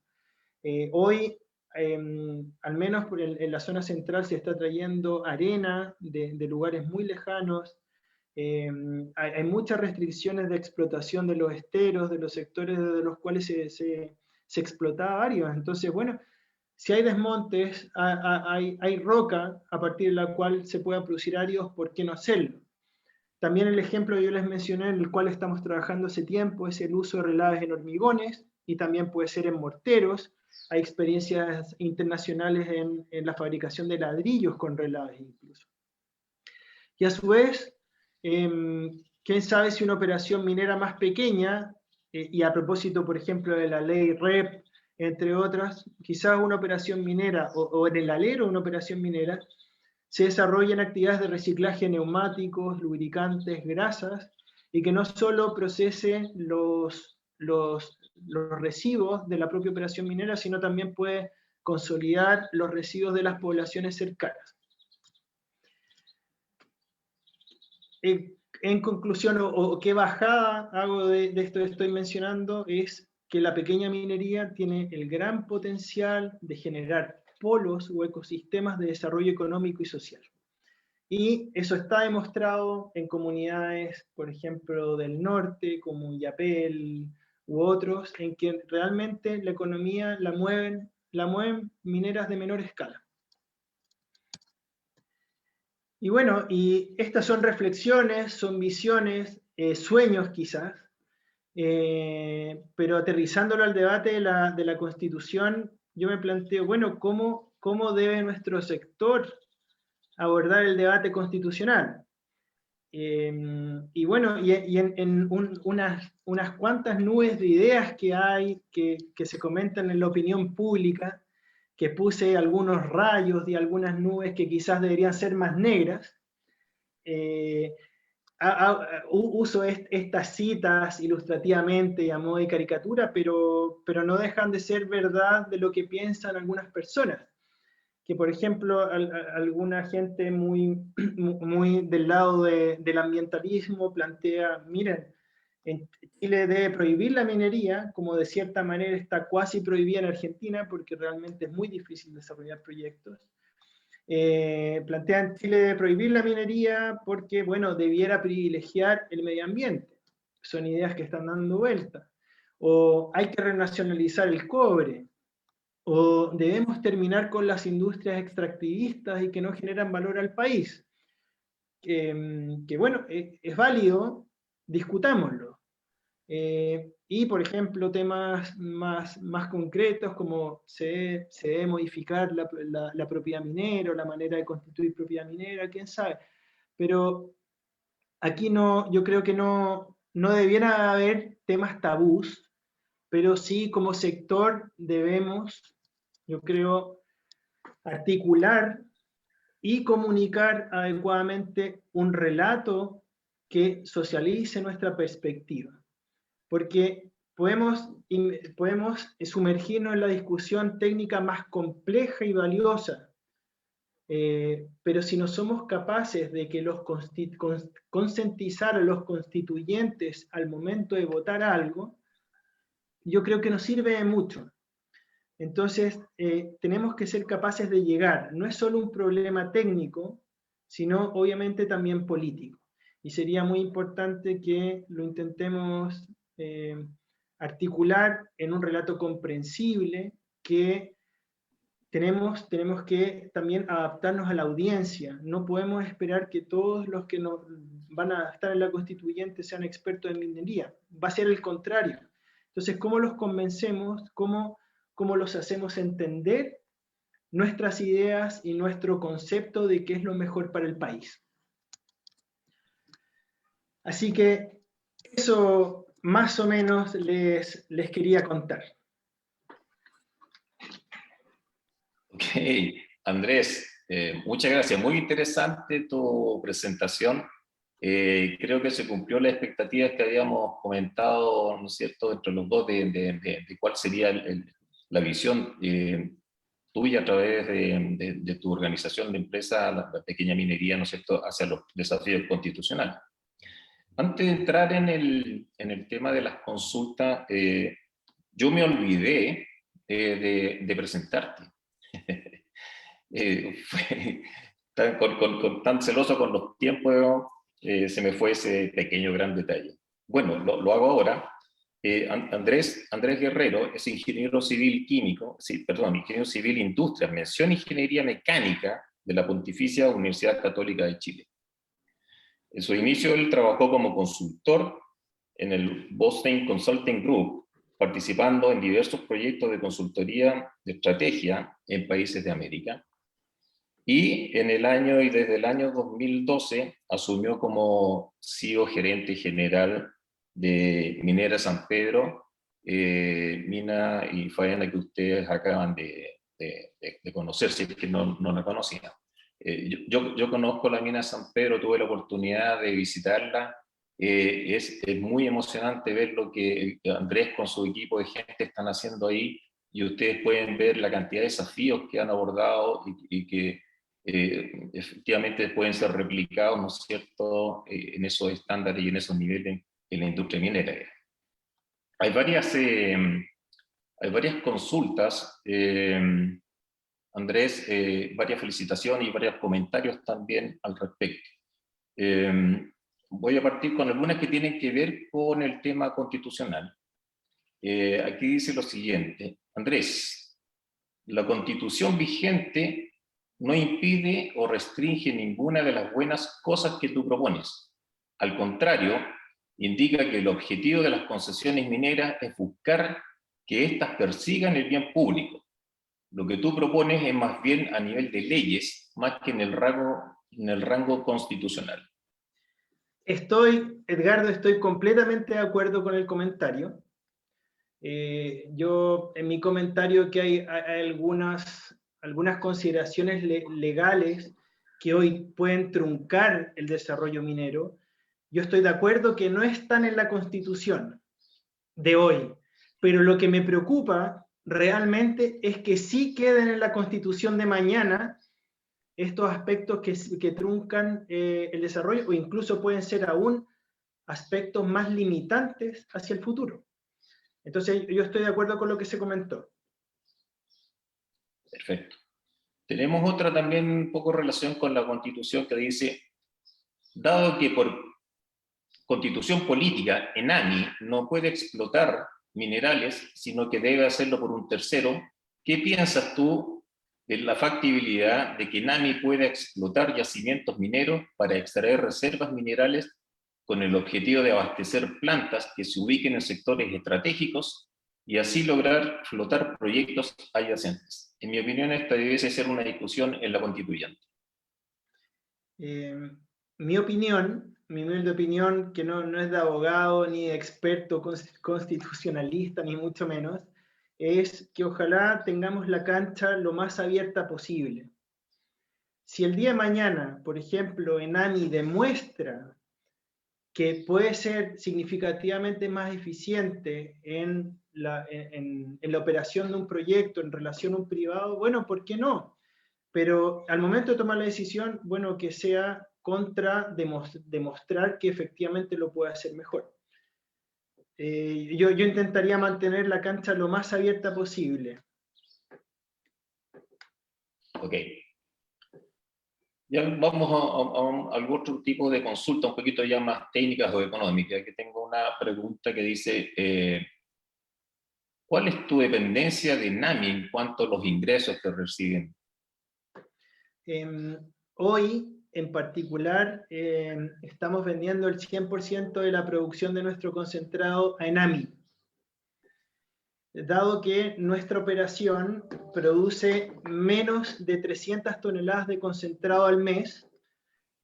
Hoy, al menos en la zona central, se está trayendo arena de lugares muy lejanos. Hay muchas restricciones de explotación de los esteros, de los sectores de los cuales se explotaba áridos. Entonces, bueno, si hay desmontes, hay roca a partir de la cual se pueda producir áridos, ¿por qué no hacerlo? También el ejemplo que yo les mencioné, en el cual estamos trabajando hace tiempo, es el uso de relaves en hormigones, y también puede ser en morteros. Hay experiencias internacionales en la fabricación de ladrillos con relaves incluso. Y a su vez, quién sabe si una operación minera más pequeña, y a propósito, por ejemplo, de la ley REP, entre otras, quizás una operación minera, o en el alero una operación minera, se desarrollan actividades de reciclaje de neumáticos, lubricantes, grasas, y que no solo procese los residuos de la propia operación minera, sino también puede consolidar los residuos de las poblaciones cercanas. En conclusión, o qué bajada hago de esto que estoy mencionando, es que la pequeña minería tiene el gran potencial de generar polos o ecosistemas de desarrollo económico y social. Y eso está demostrado en comunidades, por ejemplo, del norte, como Illapel u otros, en que realmente la economía la mueven mineras de menor escala. Y bueno, y estas son reflexiones, son visiones, sueños quizás, pero aterrizándolo al debate de la Constitución, yo me planteo, bueno, ¿cómo debe nuestro sector abordar el debate constitucional? Y bueno, en unas cuantas nubes de ideas que hay, que se comentan en la opinión pública, que puse algunos rayos de algunas nubes que quizás deberían ser más negras, uso estas citas ilustrativamente y a modo de caricatura, pero no dejan de ser verdad de lo que piensan algunas personas. Que por ejemplo, alguna gente muy del lado del ambientalismo plantea, miren, en Chile debe prohibir la minería, como de cierta manera está cuasi prohibida en Argentina, porque realmente es muy difícil desarrollar proyectos. Plantean Chile debe prohibir la minería porque, bueno, debiera privilegiar el medio ambiente. Son ideas que están dando vuelta. O hay que renacionalizar el cobre. O debemos terminar con las industrias extractivistas y que no generan valor al país. Que bueno, es válido, discutámoslo. Y por ejemplo, temas más concretos como se debe modificar la propiedad minera, o la manera de constituir propiedad minera, quién sabe. Pero aquí yo creo que no debiera haber temas tabús, pero sí como sector debemos, yo creo, articular y comunicar adecuadamente un relato que socialice nuestra perspectiva. Porque podemos sumergirnos en la discusión técnica más compleja y valiosa, pero si no somos capaces de que concientizar a los constituyentes al momento de votar algo, yo creo que no sirve de mucho. Entonces, tenemos que ser capaces de llegar. No es solo un problema técnico, sino obviamente también político. Y sería muy importante que lo intentemos articular en un relato comprensible, que tenemos que también adaptarnos a la audiencia. No podemos esperar que todos los que van a estar en la constituyente sean expertos en minería. Va a ser el contrario. Entonces, ¿cómo los convencemos? ¿Cómo los hacemos entender nuestras ideas y nuestro concepto de qué es lo mejor para el país? Así que eso más o menos les quería contar. Ok, Andrés, muchas gracias. Muy interesante tu presentación. Creo que se cumplió las expectativas que habíamos comentado, ¿no es cierto?, entre los dos de cuál sería la visión tuya a través de tu organización de empresa, la pequeña minería, ¿no es cierto?, hacia los desafíos constitucionales. Antes de entrar en el tema de las consultas, yo me olvidé de presentarte. Tan celoso con los tiempos, se me fue ese pequeño gran detalle. Bueno, lo hago ahora. Andrés Guerrero es ingeniero civil químico, ingeniero civil industrias, mención ingeniería mecánica de la Pontificia Universidad Católica de Chile. En su inicio él trabajó como consultor en el Boston Consulting Group, participando en diversos proyectos de consultoría de estrategia en países de América. Y desde el año 2012 asumió como CEO gerente general de Minera San Pedro, mina y faena que ustedes acaban de conocer, si es que no la conocían. Yo conozco la mina San Pedro, tuve la oportunidad de visitarla. Es muy emocionante ver lo que Andrés con su equipo de gente están haciendo ahí, y ustedes pueden ver la cantidad de desafíos que han abordado y que efectivamente pueden ser replicados, ¿no es cierto?, en esos estándares y en esos niveles en la industria minera. Hay varias consultas, Andrés, varias felicitaciones y varios comentarios también al respecto. Voy a partir con algunas que tienen que ver con el tema constitucional. aquí dice lo siguiente. Andrés, la Constitución vigente no impide o restringe ninguna de las buenas cosas que tú propones. Al contrario, indica que el objetivo de las concesiones mineras es buscar que éstas persigan el bien público. Lo que tú propones es más bien a nivel de leyes, más que en el rango constitucional. Edgardo, estoy completamente de acuerdo con el comentario. Yo, en mi comentario, que hay algunas consideraciones legales que hoy pueden truncar el desarrollo minero. Yo estoy de acuerdo que no están en la Constitución de hoy, pero lo que me preocupa realmente es que sí queden en la Constitución de mañana estos aspectos que truncan el desarrollo, o incluso pueden ser aún aspectos más limitantes hacia el futuro. Entonces, yo estoy de acuerdo con lo que se comentó. Perfecto. Tenemos otra también un poco relación con la Constitución que dice, dado que por Constitución política, ENAMI no puede explotar minerales, sino que debe hacerlo por un tercero, ¿qué piensas tú de la factibilidad de que ENAMI pueda explotar yacimientos mineros para extraer reservas minerales con el objetivo de abastecer plantas que se ubiquen en sectores estratégicos y así lograr flotar proyectos adyacentes? En mi opinión, esta debiese ser una discusión en la constituyente. Mi humilde opinión, que no es de abogado ni de experto constitucionalista, ni mucho menos, es que ojalá tengamos la cancha lo más abierta posible. Si el día de mañana, por ejemplo, ENAMI demuestra que puede ser significativamente más eficiente en la operación de un proyecto en relación a un privado, bueno, ¿por qué no? Pero al momento de tomar la decisión, bueno, que sea contra demostrar que efectivamente lo puede hacer mejor. Yo intentaría mantener la cancha lo más abierta posible. Ok. Ya vamos a algún otro tipo de consulta, un poquito ya más técnicas o económicas, que tengo una pregunta que dice, ¿cuál es tu dependencia de ENAMI en cuanto a los ingresos que reciben? Hoy, en particular, estamos vendiendo el 100% de la producción de nuestro concentrado a ENAMI. Dado que nuestra operación produce menos de 300 toneladas de concentrado al mes,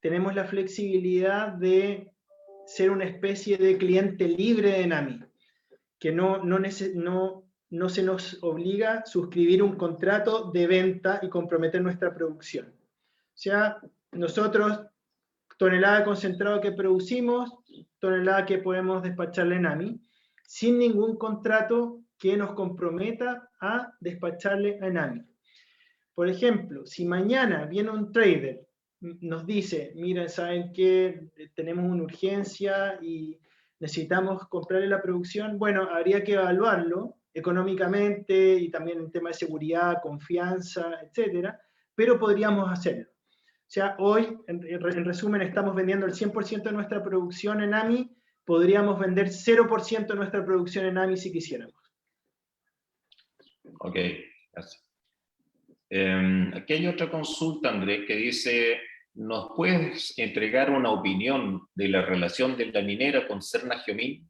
tenemos la flexibilidad de ser una especie de cliente libre de ENAMI, que no se nos obliga a suscribir un contrato de venta y comprometer nuestra producción. O sea, nosotros, tonelada de concentrado que producimos, tonelada que podemos despacharle a ENAMI, sin ningún contrato que nos comprometa a despacharle a ENAMI. Por ejemplo, si mañana viene un trader, nos dice, miren, ¿saben qué? Tenemos una urgencia y necesitamos comprarle la producción, bueno, habría que evaluarlo económicamente y también en tema de seguridad, confianza, etcétera, pero podríamos hacerlo. O sea, hoy, en resumen, estamos vendiendo el 100% de nuestra producción en AMI, podríamos vender 0% de nuestra producción en AMI si quisiéramos. Ok, gracias. Aquí hay otra consulta, Andrés, que dice, ¿nos puedes entregar una opinión de la relación de la minera con Serna-Geomin?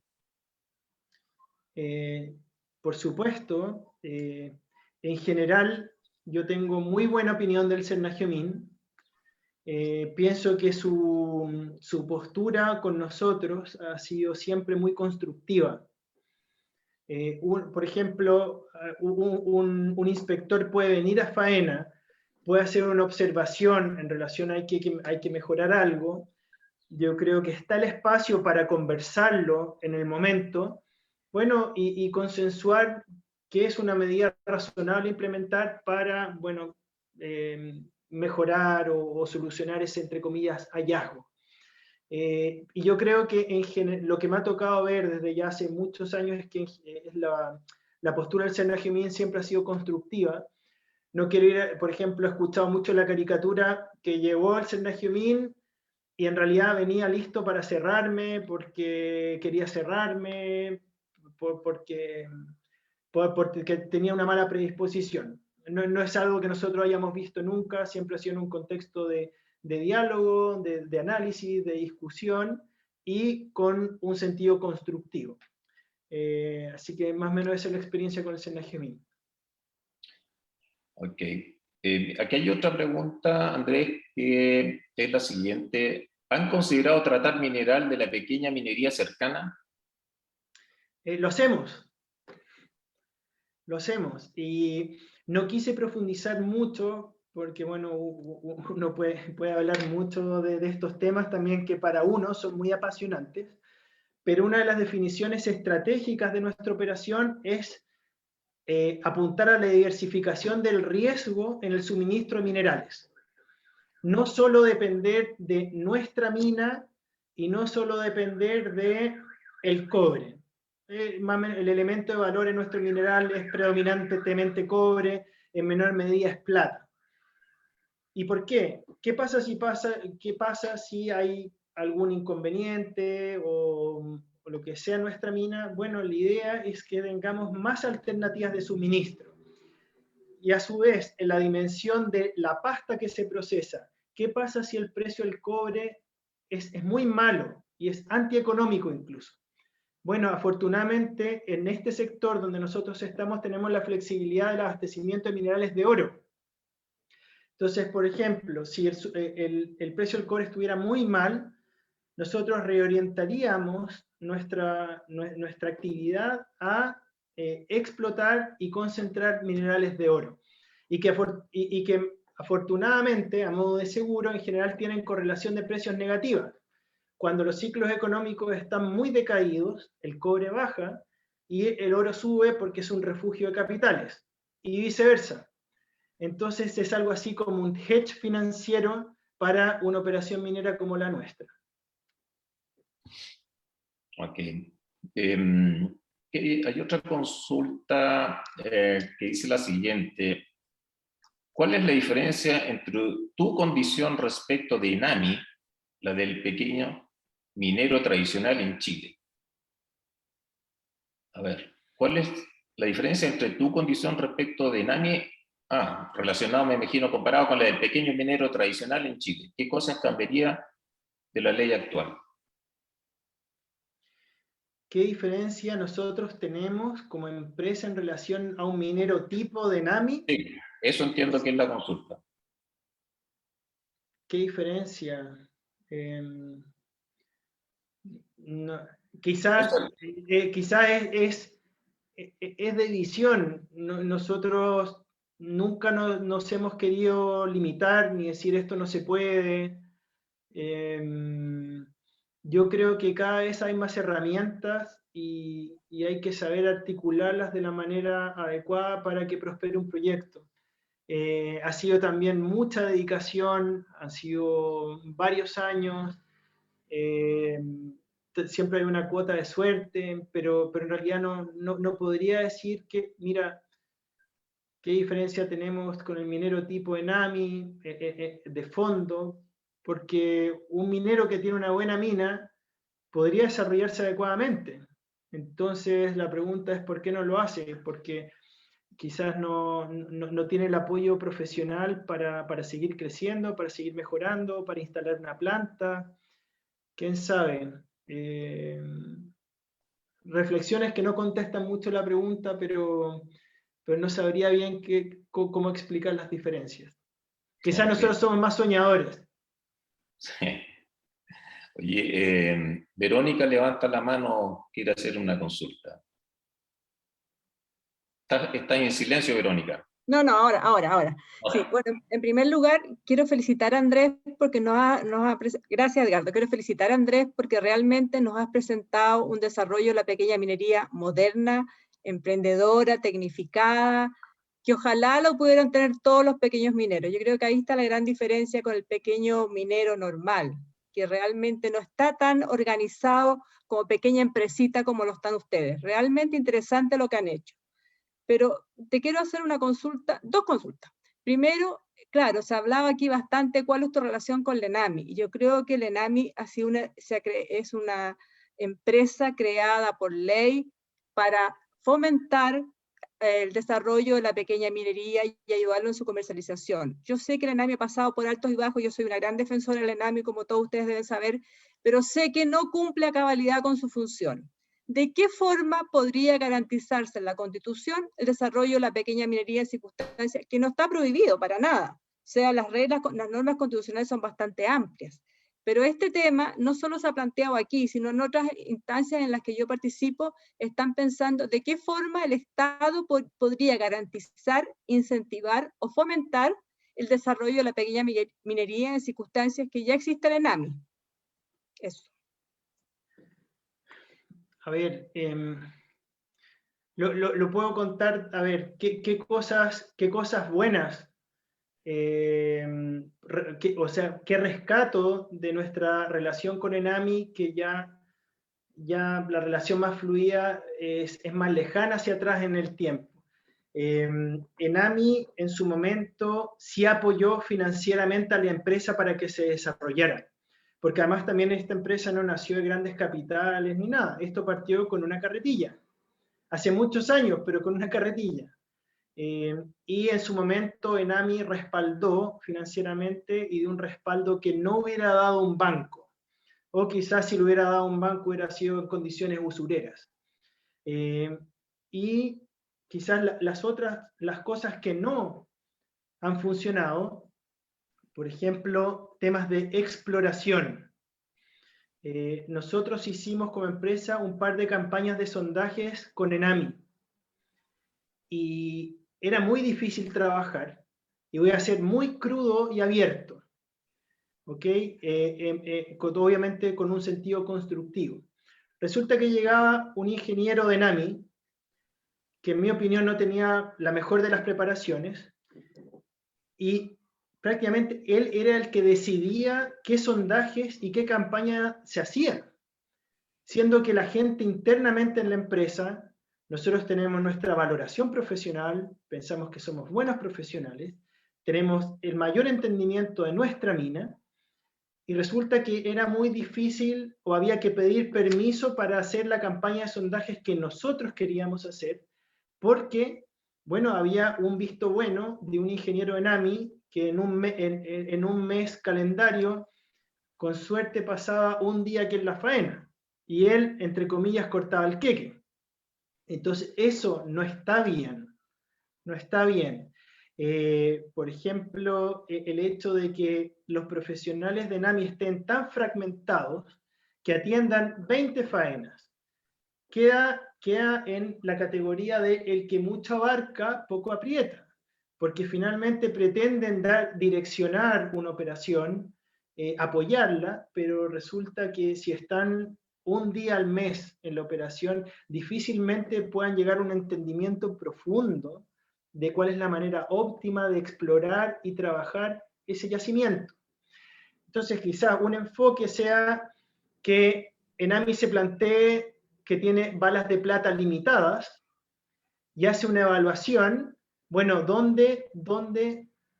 Por supuesto, en general, yo tengo muy buena opinión del Serna-Geomin. Pienso que su postura con nosotros ha sido siempre muy constructiva. Por ejemplo, un inspector puede venir a faena, puede hacer una observación en relación a que hay que mejorar algo. Yo creo que está el espacio para conversarlo en el momento, bueno, y consensuar qué es una medida razonable implementar para, bueno, mejorar o solucionar ese, entre comillas, hallazgo. Y yo creo que lo que me ha tocado ver desde ya hace muchos años es que la postura del Serna-Geomin siempre ha sido constructiva. No quiero ir, por ejemplo, he escuchado mucho la caricatura que llevó al Serna-Geomin y en realidad venía listo para cerrarme porque quería cerrarme, porque tenía una mala predisposición. No es algo que nosotros hayamos visto nunca, siempre ha sido en un contexto de diálogo, de análisis, de discusión y con un sentido constructivo. Así que más o menos esa es la experiencia con el SENAGEMIN. Ok. Aquí hay otra pregunta, Andrés, que es la siguiente. ¿Han considerado tratar mineral de la pequeña minería cercana? Lo hacemos. Lo hacemos. Y no quise profundizar mucho, porque bueno, uno puede hablar mucho de estos temas también que para uno son muy apasionantes, pero una de las definiciones estratégicas de nuestra operación es apuntar a la diversificación del riesgo en el suministro de minerales. No solo depender de nuestra mina y no solo depender del cobre. El elemento de valor en nuestro mineral es predominantemente cobre, en menor medida es plata. ¿Y por qué? ¿Qué pasa si hay algún inconveniente o lo que sea en nuestra mina? Bueno, la idea es que tengamos más alternativas de suministro. Y a su vez, en la dimensión de la pasta que se procesa, ¿qué pasa si el precio del cobre es muy malo y es antieconómico incluso? Bueno, afortunadamente en este sector donde nosotros estamos tenemos la flexibilidad del abastecimiento de minerales de oro. Entonces, por ejemplo, si el precio del cobre estuviera muy mal, nosotros reorientaríamos nuestra actividad a explotar y concentrar minerales de oro. Y que afortunadamente, a modo de seguro, en general tienen correlación de precios negativa. Cuando los ciclos económicos están muy decaídos, el cobre baja y el oro sube porque es un refugio de capitales, y viceversa. Entonces es algo así como un hedge financiero para una operación minera como la nuestra. Ok. Hay otra consulta que dice la siguiente. ¿Cuál es la diferencia entre tu condición respecto de ENAMI, la del pequeño minero tradicional en Chile? A ver, ¿cuál es la diferencia entre tu condición respecto de ENAMI, relacionado, me imagino, comparado con la del pequeño minero tradicional en Chile? ¿Qué cosas cambiaría de la ley actual? ¿Qué diferencia nosotros tenemos como empresa en relación a un minero tipo de ENAMI? Sí, eso entiendo que es la consulta. ¿Qué diferencia? No, quizás es de visión. Nosotros nunca nos hemos querido limitar ni decir esto no se puede. Yo creo que cada vez hay más herramientas y hay que saber articularlas de la manera adecuada para que prospere un proyecto. Ha sido también mucha dedicación, han sido varios años, siempre hay una cuota de suerte, pero en realidad no podría decir que, mira, qué diferencia tenemos con el minero tipo ENAMI de fondo, porque un minero que tiene una buena mina podría desarrollarse adecuadamente. Entonces la pregunta es ¿por qué no lo hace? Porque quizás no tiene el apoyo profesional para seguir creciendo, para seguir mejorando, para instalar una planta. ¿Quién sabe? Reflexiones que no contestan mucho la pregunta, pero no sabría bien cómo explicar las diferencias. Quizás nosotros somos más soñadores. Sí. Oye, Verónica levanta la mano, quiere hacer una consulta. ¿Estás en silencio, Verónica? No, ahora. Sí, bueno, en primer lugar, quiero felicitar a Andrés porque gracias, Edgardo, quiero felicitar a Andrés porque realmente nos has presentado un desarrollo de la pequeña minería moderna, emprendedora, tecnificada, que ojalá lo pudieran tener todos los pequeños mineros. Yo creo que ahí está la gran diferencia con el pequeño minero normal, que realmente no está tan organizado como pequeña empresita como lo están ustedes. Realmente interesante lo que han hecho. Pero te quiero hacer dos consultas. Primero, claro, se hablaba aquí bastante cuál es tu relación con la ENAMI. Y yo creo que la ENAMI es una empresa creada por ley para fomentar el desarrollo de la pequeña minería y ayudarlo en su comercialización. Yo sé que el ENAMI ha pasado por altos y bajos, yo soy una gran defensora del ENAMI, como todos ustedes deben saber, pero sé que no cumple a cabalidad con su función. ¿De qué forma podría garantizarse en la Constitución el desarrollo de la pequeña minería en circunstancias que no está prohibido para nada? O sea, las normas constitucionales son bastante amplias. Pero este tema no solo se ha planteado aquí, sino en otras instancias en las que yo participo, están pensando de qué forma el Estado podría garantizar, incentivar o fomentar el desarrollo de la pequeña minería en circunstancias que ya existe el ENAMI. Eso. A ver, lo puedo contar, a ver, qué cosas buenas, o sea, qué rescato de nuestra relación con ENAMI, que ya la relación más fluida es más lejana hacia atrás en el tiempo. ENAMI en su momento sí apoyó financieramente a la empresa para que se desarrollara, porque además también esta empresa no nació de grandes capitales ni nada, esto partió con una carretilla, hace muchos años, pero con una carretilla. Y en su momento ENAMI respaldó financieramente, y de un respaldo que no hubiera dado un banco, o quizás si lo hubiera dado un banco hubiera sido en condiciones usureras. Y quizás las cosas que no han funcionado, por ejemplo, temas de exploración. Nosotros hicimos como empresa un par de campañas de sondajes con ENAMI, y era muy difícil trabajar, y voy a ser muy crudo y abierto, ¿ok? Obviamente con un sentido constructivo. Resulta que llegaba un ingeniero de ENAMI, que en mi opinión no tenía la mejor de las preparaciones, y prácticamente él era el que decidía qué sondajes y qué campaña se hacían, siendo que la gente internamente en la empresa, nosotros tenemos nuestra valoración profesional, pensamos que somos buenos profesionales, tenemos el mayor entendimiento de nuestra mina, y resulta que era muy difícil o había que pedir permiso para hacer la campaña de sondajes que nosotros queríamos hacer, porque, bueno, había un visto bueno de un ingeniero ENAMI que en un mes calendario, con suerte pasaba un día que en la faena, y él, entre comillas, cortaba el queque. Entonces, eso no está bien, no está bien. Por ejemplo, el hecho de que los profesionales de ENAMI estén tan fragmentados que atiendan 20 faenas, queda en la categoría de el que mucho abarca, poco aprieta, porque finalmente pretenden direccionar una operación, apoyarla, pero resulta que si están un día al mes en la operación, difícilmente puedan llegar a un entendimiento profundo de cuál es la manera óptima de explorar y trabajar ese yacimiento. Entonces, quizás un enfoque sea que ENAMI se plantee que tiene balas de plata limitadas y hace una evaluación, bueno, ¿dónde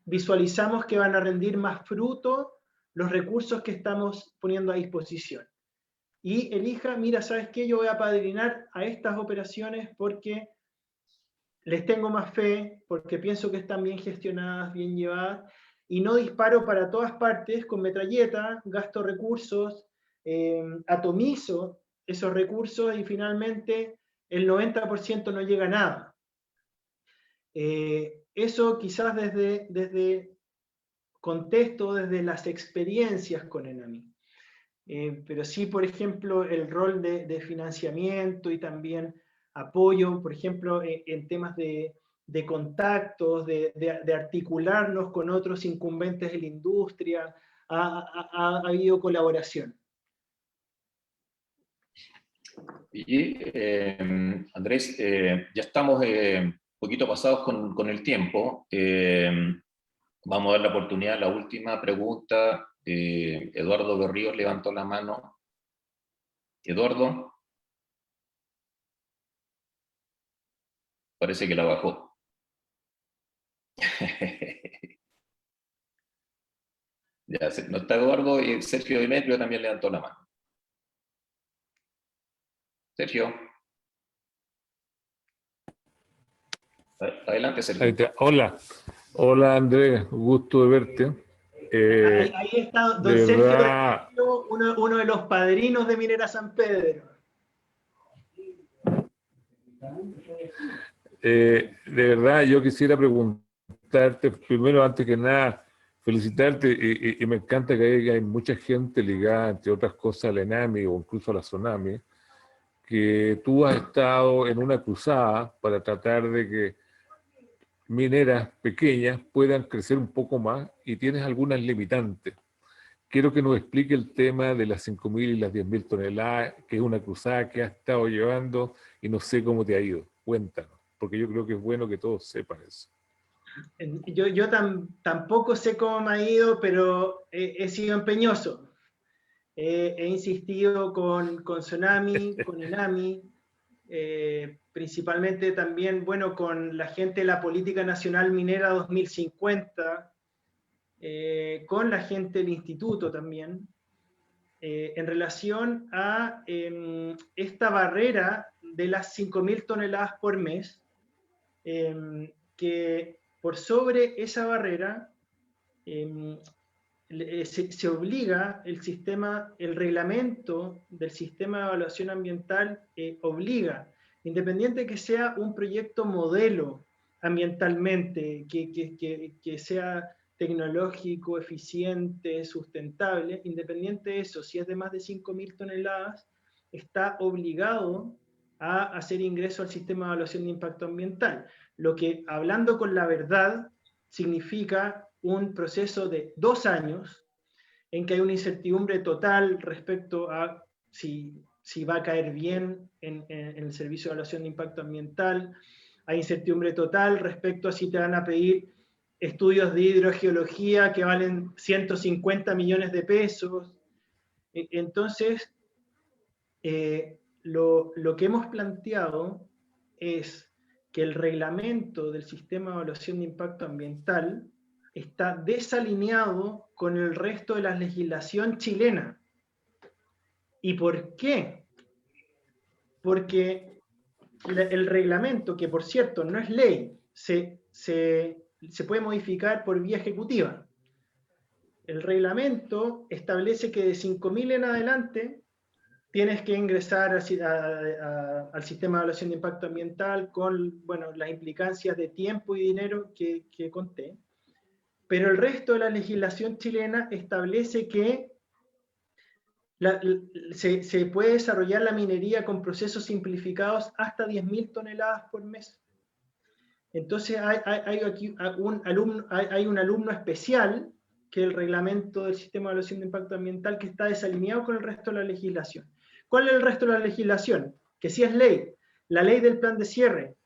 visualizamos que van a rendir más fruto los recursos que estamos poniendo a disposición? Y elija, mira, ¿sabes qué? Yo voy a apadrinar a estas operaciones porque les tengo más fe, porque pienso que están bien gestionadas, bien llevadas, y no disparo para todas partes con metralleta, gasto recursos, atomizo esos recursos y finalmente el 90% no llega a nada. Eso quizás desde contexto, desde las experiencias con ENAMI. Pero sí, por ejemplo, el rol de financiamiento y también apoyo, por ejemplo, en temas de contactos, de articularnos con otros incumbentes de la industria, ha habido colaboración. Y Andrés, ya estamos un poquito pasados con el tiempo. Vamos a dar la oportunidad a la última pregunta. Eduardo Berríos levantó la mano. Eduardo. Parece que la bajó. Ya, no está Eduardo, y Sergio Demetrio también levantó la mano. Sergio. Adelante, Ahí Sergio. está. Hola, hola Andrés, gusto de verte. Ahí está don de Sergio, verdad, uno de los padrinos de Minera San Pedro. de verdad yo quisiera preguntarte, primero, antes que nada, felicitarte, y me encanta que hay mucha gente ligada, entre otras cosas, a la ENAMI o incluso a la SONAMI, que tú has estado en una cruzada para tratar de que mineras pequeñas puedan crecer un poco más y tienes algunas limitantes. Quiero que nos explique el tema de las 5.000 y las 10.000 toneladas, que es una cruzada que has estado llevando y no sé cómo te ha ido. Cuéntanos, porque yo creo que es bueno que todos sepan eso. Yo tampoco sé cómo me ha ido, pero he sido empeñoso. He insistido con Sonami, con ENAMI, principalmente también, bueno, con la gente de la Política Nacional Minera 2050, con la gente del instituto también, en relación a esta barrera de las 5.000 toneladas por mes, que por sobre esa barrera se obliga el reglamento del sistema de evaluación ambiental obliga, independiente que sea un proyecto modelo ambientalmente, que sea tecnológico, eficiente, sustentable, independiente de eso, si es de más de 5.000 toneladas, está obligado a hacer ingreso al sistema de evaluación de impacto ambiental. Lo que, hablando con la verdad, significa un proceso de 2 años en que hay una incertidumbre total respecto a si va a caer bien en el servicio de evaluación de impacto ambiental, hay incertidumbre total respecto a si te van a pedir estudios de hidrogeología que valen 150 millones de pesos. Entonces, lo que hemos planteado es que el reglamento del sistema de evaluación de impacto ambiental está desalineado con el resto de la legislación chilena. ¿Y por qué? Porque el reglamento, que por cierto no es ley, se puede modificar por vía ejecutiva. El reglamento establece que de 5.000 en adelante tienes que ingresar al sistema de evaluación de impacto ambiental con, bueno, las implicancias de tiempo y dinero que conté. Pero el resto de la legislación chilena establece que se puede desarrollar la minería con procesos simplificados hasta 10.000 toneladas por mes. Entonces hay aquí hay un alumno especial, que es el reglamento del sistema de evaluación de impacto ambiental, que está desalineado con el resto de la legislación. ¿Cuál es el resto de la legislación? Que sí es ley. La ley del plan de cierre,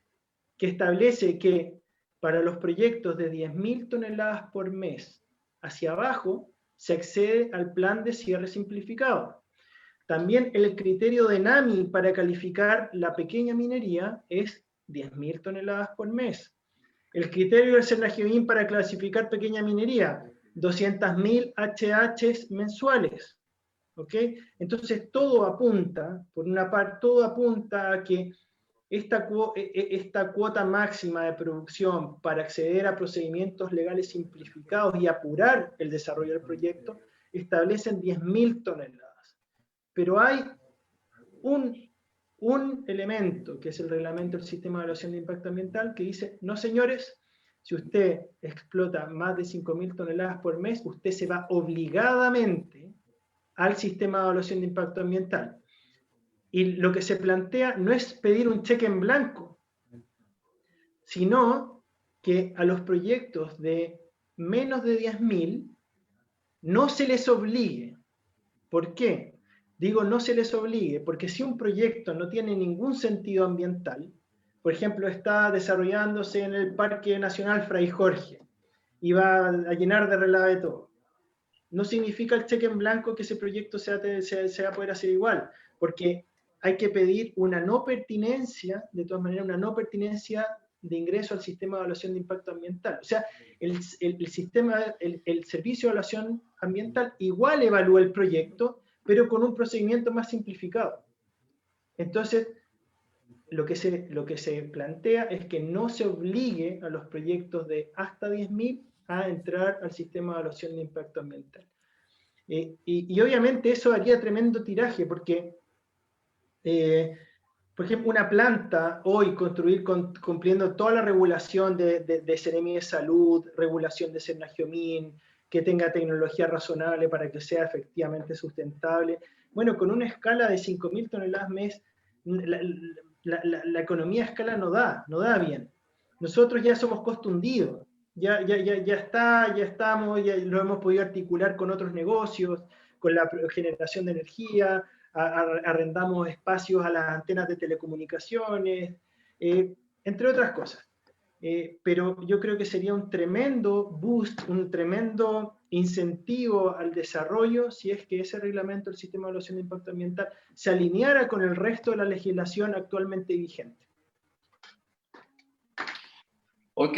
que establece que para los proyectos de 10.000 toneladas por mes hacia abajo, se accede al plan de cierre simplificado. También el criterio de ENAMI para calificar la pequeña minería es 10.000 toneladas por mes. El criterio del Senagiobin para clasificar pequeña minería, 200.000 HH mensuales. ¿Ok? Entonces todo apunta, por una parte, todo apunta a que esta cuota máxima de producción para acceder a procedimientos legales simplificados y apurar el desarrollo del proyecto establecen 10.000 toneladas. Pero hay un elemento, que es el reglamento del sistema de evaluación de impacto ambiental, que dice, no señores, si usted explota más de 5.000 toneladas por mes, usted se va obligadamente al sistema de evaluación de impacto ambiental. Y lo que se plantea no es pedir un cheque en blanco, sino que a los proyectos de menos de 10.000 no se les obligue. ¿Por qué? Digo no se les obligue, porque si un proyecto no tiene ningún sentido ambiental, por ejemplo, está desarrollándose en el Parque Nacional Fray Jorge y va a llenar de relave todo, no significa el cheque en blanco que ese proyecto se va a poder hacer igual, porque hay que pedir una no pertinencia, de todas maneras, una no pertinencia de ingreso al sistema de evaluación de impacto ambiental. O sea, el servicio de evaluación ambiental igual evalúa el proyecto, pero con un procedimiento más simplificado. Entonces, lo que se plantea es que no se obligue a los proyectos de hasta 10.000 a entrar al sistema de evaluación de impacto ambiental. Y obviamente eso haría tremendo tiraje, porque, por ejemplo, una planta hoy construir cumpliendo toda la regulación de Seremi de Salud, regulación de Senagiomin, que tenga tecnología razonable para que sea efectivamente sustentable, bueno, con una escala de 5.000 toneladas mes, la economía a escala no da bien. Nosotros ya somos costo hundido, ya estamos, ya lo hemos podido articular con otros negocios, con la generación de energía, arrendamos espacios a las antenas de telecomunicaciones, entre otras cosas. Pero yo creo que sería un tremendo boost, un tremendo incentivo al desarrollo si es que ese reglamento del sistema de evaluación de impacto ambiental se alineara con el resto de la legislación actualmente vigente. Ok,